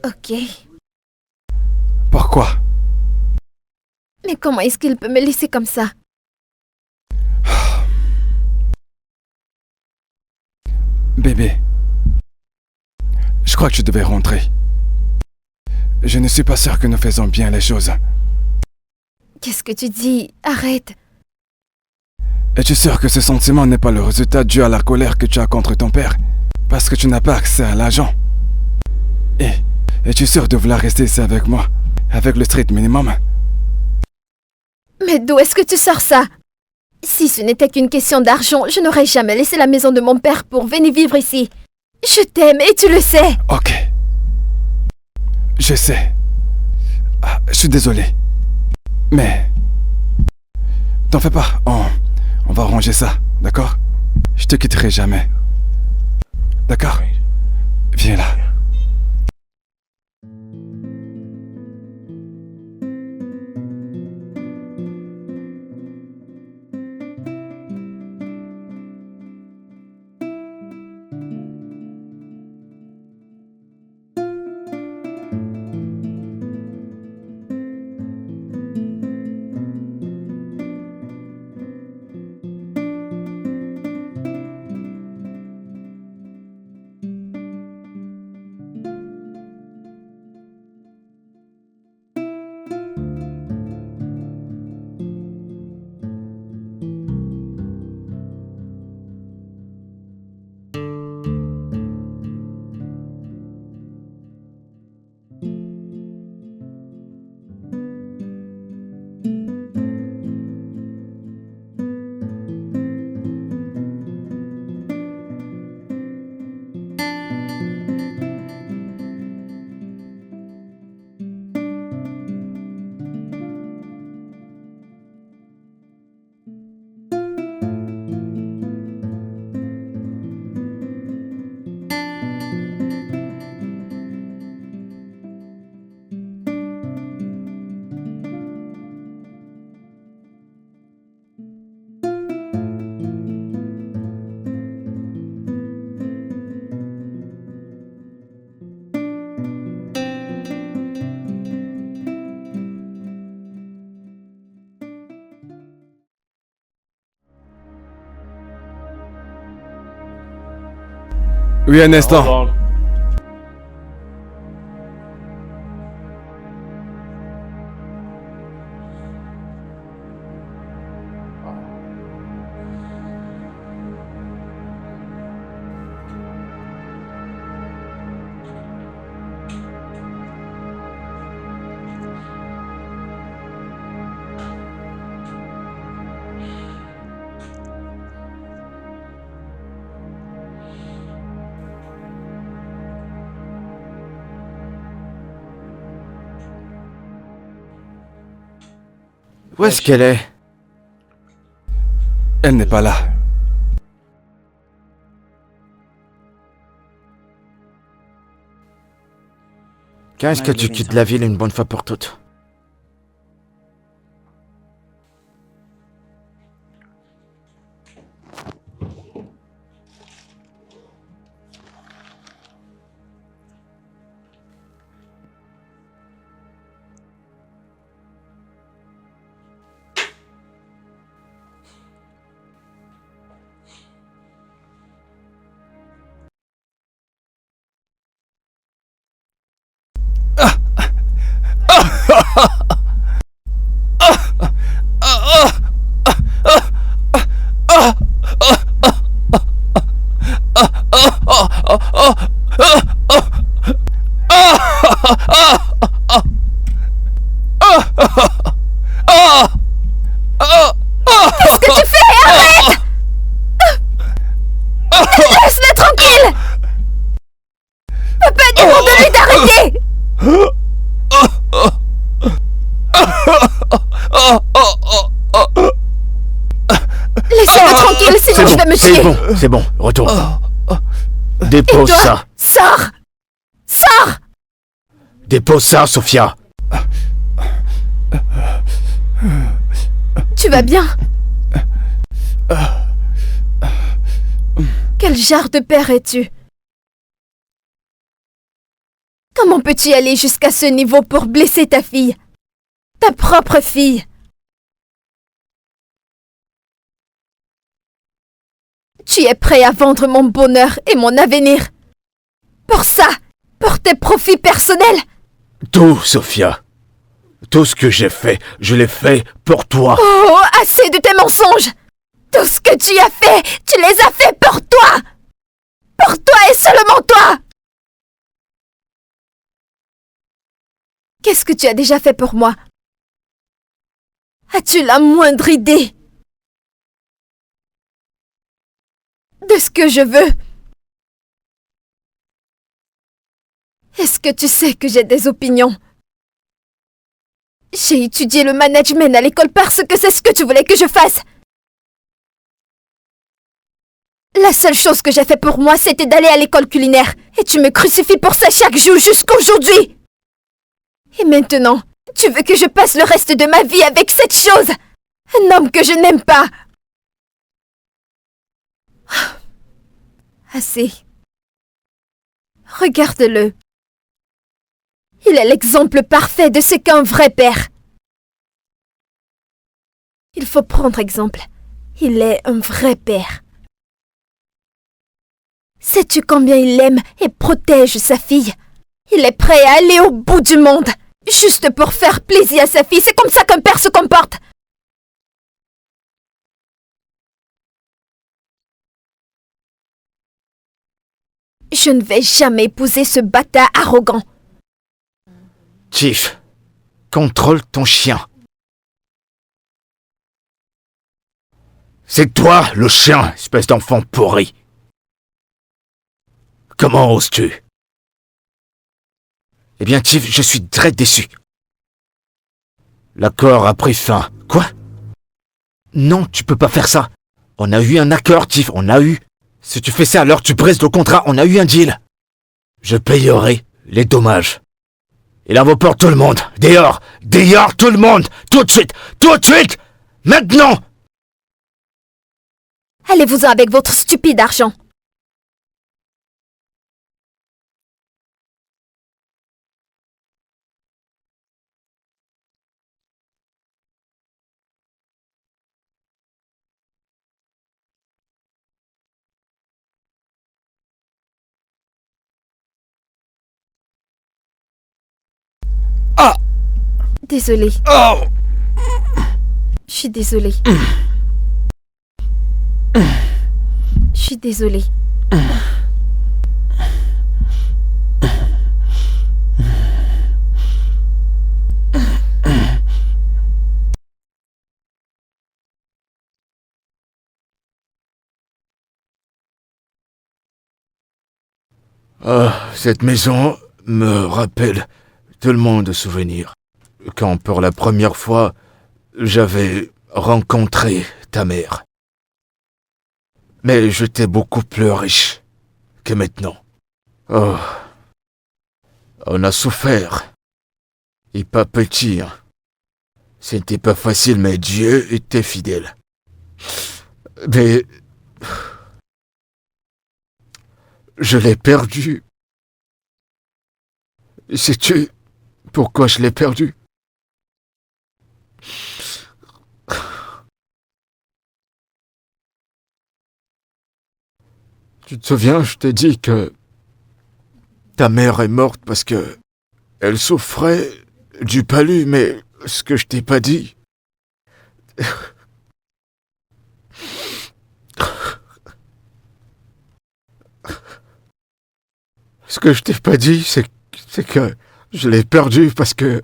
Ok. Pourquoi? Mais comment est-ce qu'il peut me laisser comme ça? Bébé, je crois que tu devais rentrer. Je ne suis pas sûr que nous faisons bien les choses. Qu'est-ce que tu dis? Arrête. Es-tu sûr que ce sentiment n'est pas le résultat dû à la colère que tu as contre ton père? Parce que tu n'as pas accès à l'argent. Et es-tu sûr de vouloir rester ici avec moi? Avec le strict minimum? Mais d'où est-ce que tu sors ça? Si ce n'était qu'une question d'argent, je n'aurais jamais laissé la maison de mon père pour venir vivre ici. Je t'aime et tu le sais. Ok. Je sais. Ah, je suis désolé. Mais... T'en fais pas, on va ranger ça, d'accord? Je te quitterai jamais. D'accord? Viens là. Oui, un Hold instant. on. Où est-ce qu'elle est? Elle n'est pas là. Quand est-ce que tu quittes la ville une bonne fois pour toutes? Qu'est-ce que tu fais? Arrête! Laisse-le tranquille! Papa, demande-lui d'arrêter! Laissez-le tranquille, sinon je vais me tuer! C'est bon, retourne. Et Dépose toi, ça. sors! Sors! Dépose ça, Sophia. Tu vas bien? Quel genre de père es-tu? Comment peux-tu aller jusqu'à ce niveau pour blesser ta fille? Ta propre fille? Tu es prêt à vendre mon bonheur et mon avenir? Pour ça? Pour tes profits personnels? Tout, Sophia. Tout ce que j'ai fait, je l'ai fait pour toi. Oh, assez de tes mensonges! Tout ce que tu as fait, tu les as fait pour toi! Pour toi et seulement toi! Qu'est-ce que tu as déjà fait pour moi? As-tu la moindre idée de ce que je veux? Est-ce que tu sais que j'ai des opinions? J'ai étudié le management à l'école parce que c'est ce que tu voulais que je fasse. La seule chose que j'ai fait pour moi, c'était d'aller à l'école culinaire. Et tu me crucifies pour ça chaque jour jusqu'aujourd'hui. Et maintenant, tu veux que je passe le reste de ma vie avec cette chose? Un homme que je n'aime pas. Assez. Regarde-le. Il est l'exemple parfait de ce qu'est un vrai père. Il faut prendre exemple. Il est un vrai père. Sais-tu combien il aime et protège sa fille? Il est prêt à aller au bout du monde, juste pour faire plaisir à sa fille. C'est comme ça qu'un père se comporte. Je ne vais jamais épouser ce bâtard arrogant. Tiff, contrôle ton chien. C'est toi, le chien, espèce d'enfant pourri. Comment oses-tu? Eh bien, Tiff, je suis très déçu. L'accord a pris fin. Quoi? Non, tu peux pas faire ça. On a eu un accord, Tiff, on a eu. Si tu fais ça, alors tu brises le contrat, on a eu un deal. Je payerai les dommages. Il en vaut pour tout le monde. Dehors! Dehors, tout le monde! Tout de suite! Tout de suite! Maintenant! Allez-vous-en avec votre stupide argent. Ah! Désolée. Oh! Je suis désolée. Je suis désolée. Ah, cette maison me rappelle tellement de souvenirs. Quand pour la première fois, j'avais rencontré ta mère. Mais j'étais beaucoup plus riche que maintenant. Oh, on a souffert. Et pas petit, hein. C'était pas facile, mais Dieu était fidèle. Mais je l'ai perdu. Sais-tu pourquoi je l'ai perdu? Tu te souviens, je t'ai dit que ta mère est morte parce que elle souffrait du palu, mais ce que je t'ai pas dit... Ce que je t'ai pas dit, c'est que je l'ai perdu parce que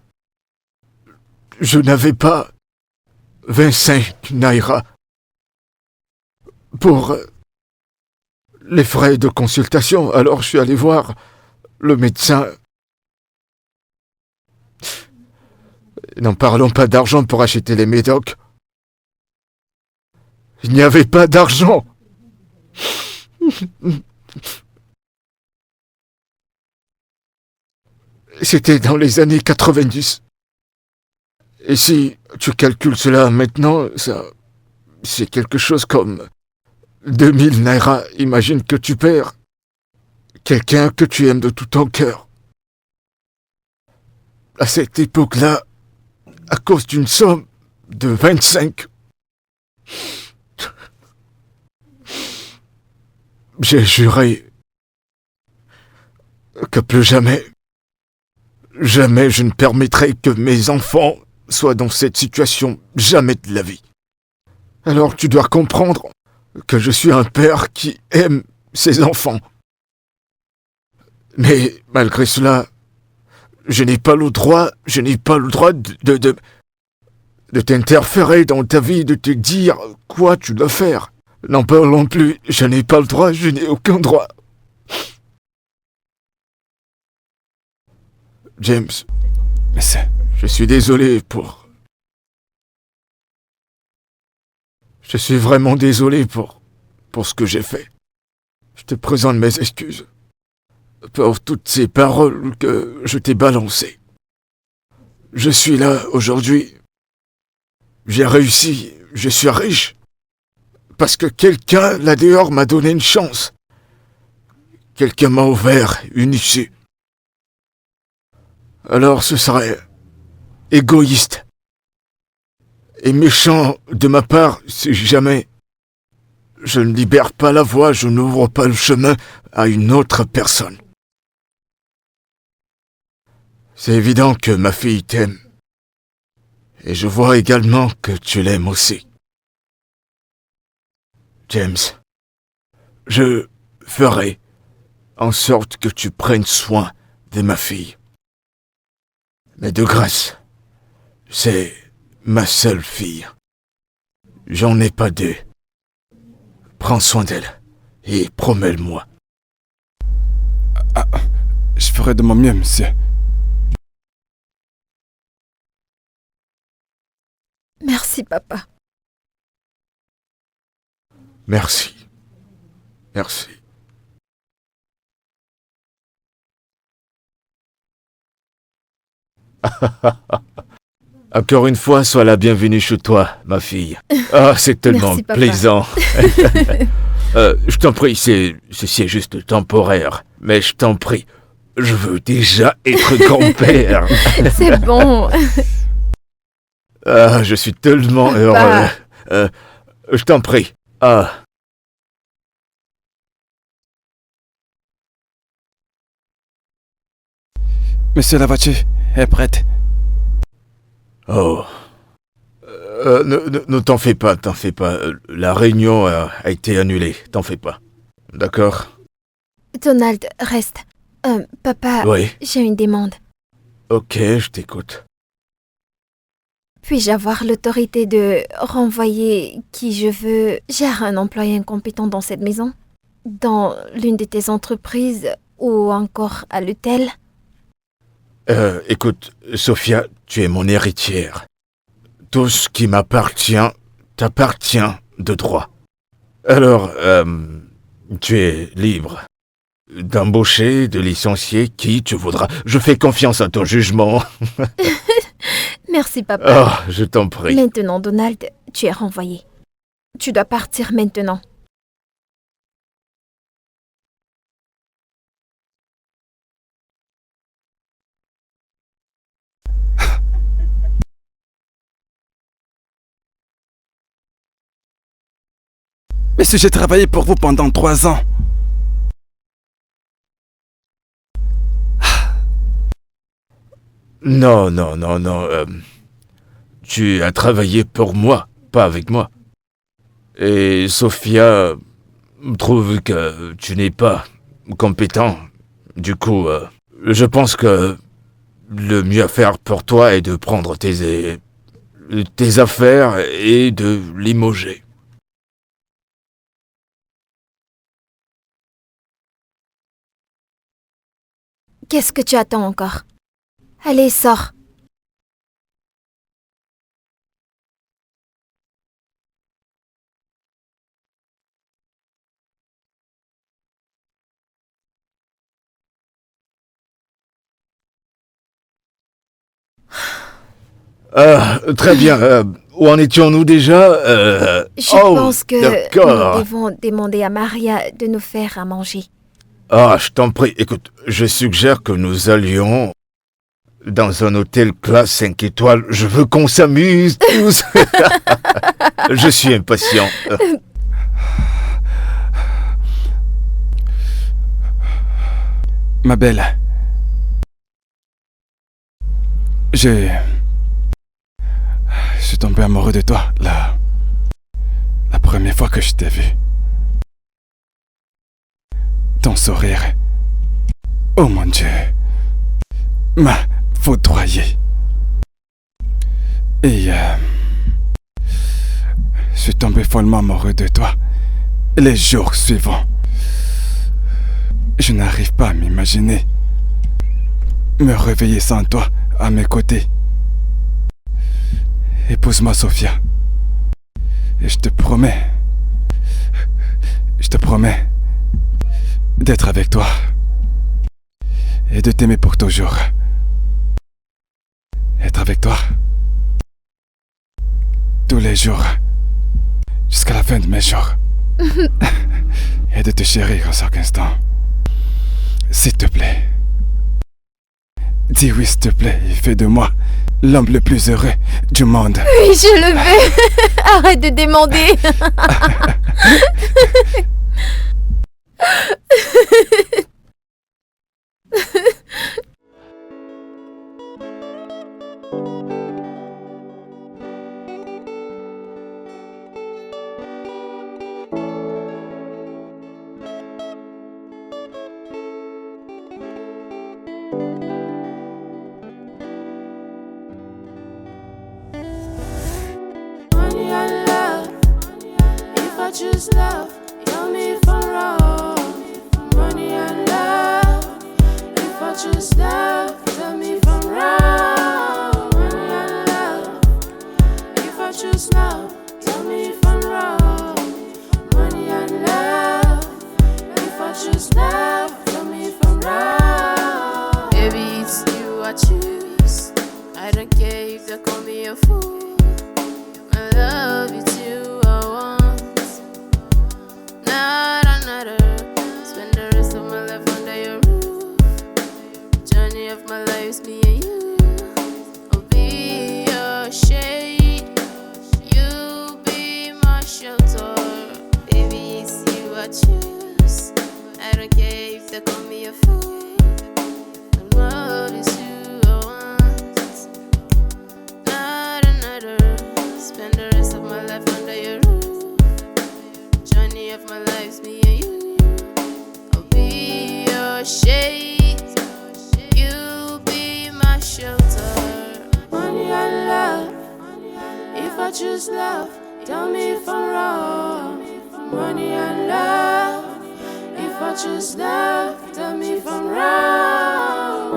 je n'avais pas 25 naira pour les frais de consultation. Alors je suis allé voir le médecin. N'en parlons pas d'argent pour acheter les médocs. Il n'y avait pas d'argent. C'était dans les années 90. Et si tu calcules cela maintenant, ça, c'est quelque chose comme 2000 naira. Imagine que tu perds quelqu'un que tu aimes de tout ton cœur. À cette époque-là, à cause d'une somme de 25, j'ai juré que plus jamais je ne permettrai que mes enfants soient dans cette situation, jamais de la vie. Alors tu dois comprendre que je suis un père qui aime ses enfants. Mais malgré cela, je n'ai pas le droit de t'interférer dans ta vie, de te dire quoi tu dois faire. N'en parlons plus, je n'ai pas le droit, je n'ai aucun droit. James, Mais c'est... je suis désolé pour... Je suis vraiment désolé pour ce que j'ai fait. Je te présente mes excuses pour toutes ces paroles que je t'ai balancées. Je suis là aujourd'hui. J'ai réussi, je suis riche. Parce que quelqu'un là dehors m'a donné une chance. Quelqu'un m'a ouvert une issue. Alors ce serait égoïste et méchant de ma part si jamais je ne libère pas la voie, je n'ouvre pas le chemin à une autre personne. C'est évident que ma fille t'aime. Et je vois également que tu l'aimes aussi. James, je ferai en sorte que tu prennes soin de ma fille. Mais de grâce, c'est ma seule fille. J'en ai pas deux. Prends soin d'elle et promets-le-moi. Ah, je ferai de mon mieux, monsieur. Merci, papa. Merci. Merci. Encore une fois, sois la bienvenue chez toi, ma fille. Ah, c'est tellement Merci, papa. plaisant. Je t'en prie, ceci est juste temporaire. Mais je t'en prie, je veux déjà être grand-père. C'est bon. Ah, je suis tellement heureux. Je t'en prie. Ah. Monsieur, la voiture est prête. Oh. Ne t'en fais pas, t'en fais pas. La réunion a été annulée, t'en fais pas. D'accord? Donald, reste. Papa, Oui. j'ai une demande. Ok, je t'écoute. Puis-je avoir l'autorité de renvoyer qui je veux? J'ai un employé incompétent dans cette maison? Dans l'une de tes entreprises ou encore à l'hôtel? Écoute, Sophia, tu es mon héritière. Tout ce qui m'appartient t'appartient de droit. Alors, tu es libre d'embaucher, de licencier qui tu voudras. Je fais confiance à ton jugement. Merci, papa. Oh, je t'en prie. Maintenant, Donald, tu es renvoyé. Tu dois partir maintenant. Mais si j'ai travaillé pour vous pendant 3 ans. Non. Tu as travaillé pour moi, pas avec moi. Et Sophia trouve que tu n'es pas compétent. Du coup, je pense que le mieux à faire pour toi est de prendre tes affaires et de limoger. Qu'est-ce que tu attends encore? Allez, sors. Très bien. Où en étions-nous déjà? Je pense que d'accord. nous devons demander à Maria de nous faire à manger. Ah, je t'en prie. Écoute, je suggère que nous allions dans un hôtel classe 5 étoiles. Je veux qu'on s'amuse tous. Je suis impatient. Ma belle. Je suis tombé amoureux de toi la première fois que je t'ai vu. Ton sourire, oh mon Dieu, m'a foudroyé. Et je suis tombé follement amoureux de toi les jours suivants. Je n'arrive pas à m'imaginer me réveiller sans toi à mes côtés. Épouse-moi, Sophia. Et je te promets d'être avec toi et de t'aimer pour toujours. Être avec toi tous les jours jusqu'à la fin de mes jours. Et de te chérir en chaque instant. S'il te plaît. Dis oui, s'il te plaît, et fais de moi l'homme le plus heureux du monde. Oui, je le veux. Arrête de demander. Money and love. If I choose love, tell me if I'm wrong. Money and love. If I choose love, tell me if I'm wrong. Money and love. If I choose love, tell me if I'm wrong. Money and love. If I choose love, tell me if I'm wrong. Baby, it's you I choose. I don't care if they call me a fool. My love, it's you I want. Not another. Spend the rest of my life under your roof. Journey of my life is me and you. I'll be your shade. You be my shelter. Baby, it's you I choose. I don't care if they call me a fool. My love is you I want. shelter. Money and love. If I choose love, tell me if I'm wrong. Money and love. If I choose love, tell me if I'm wrong.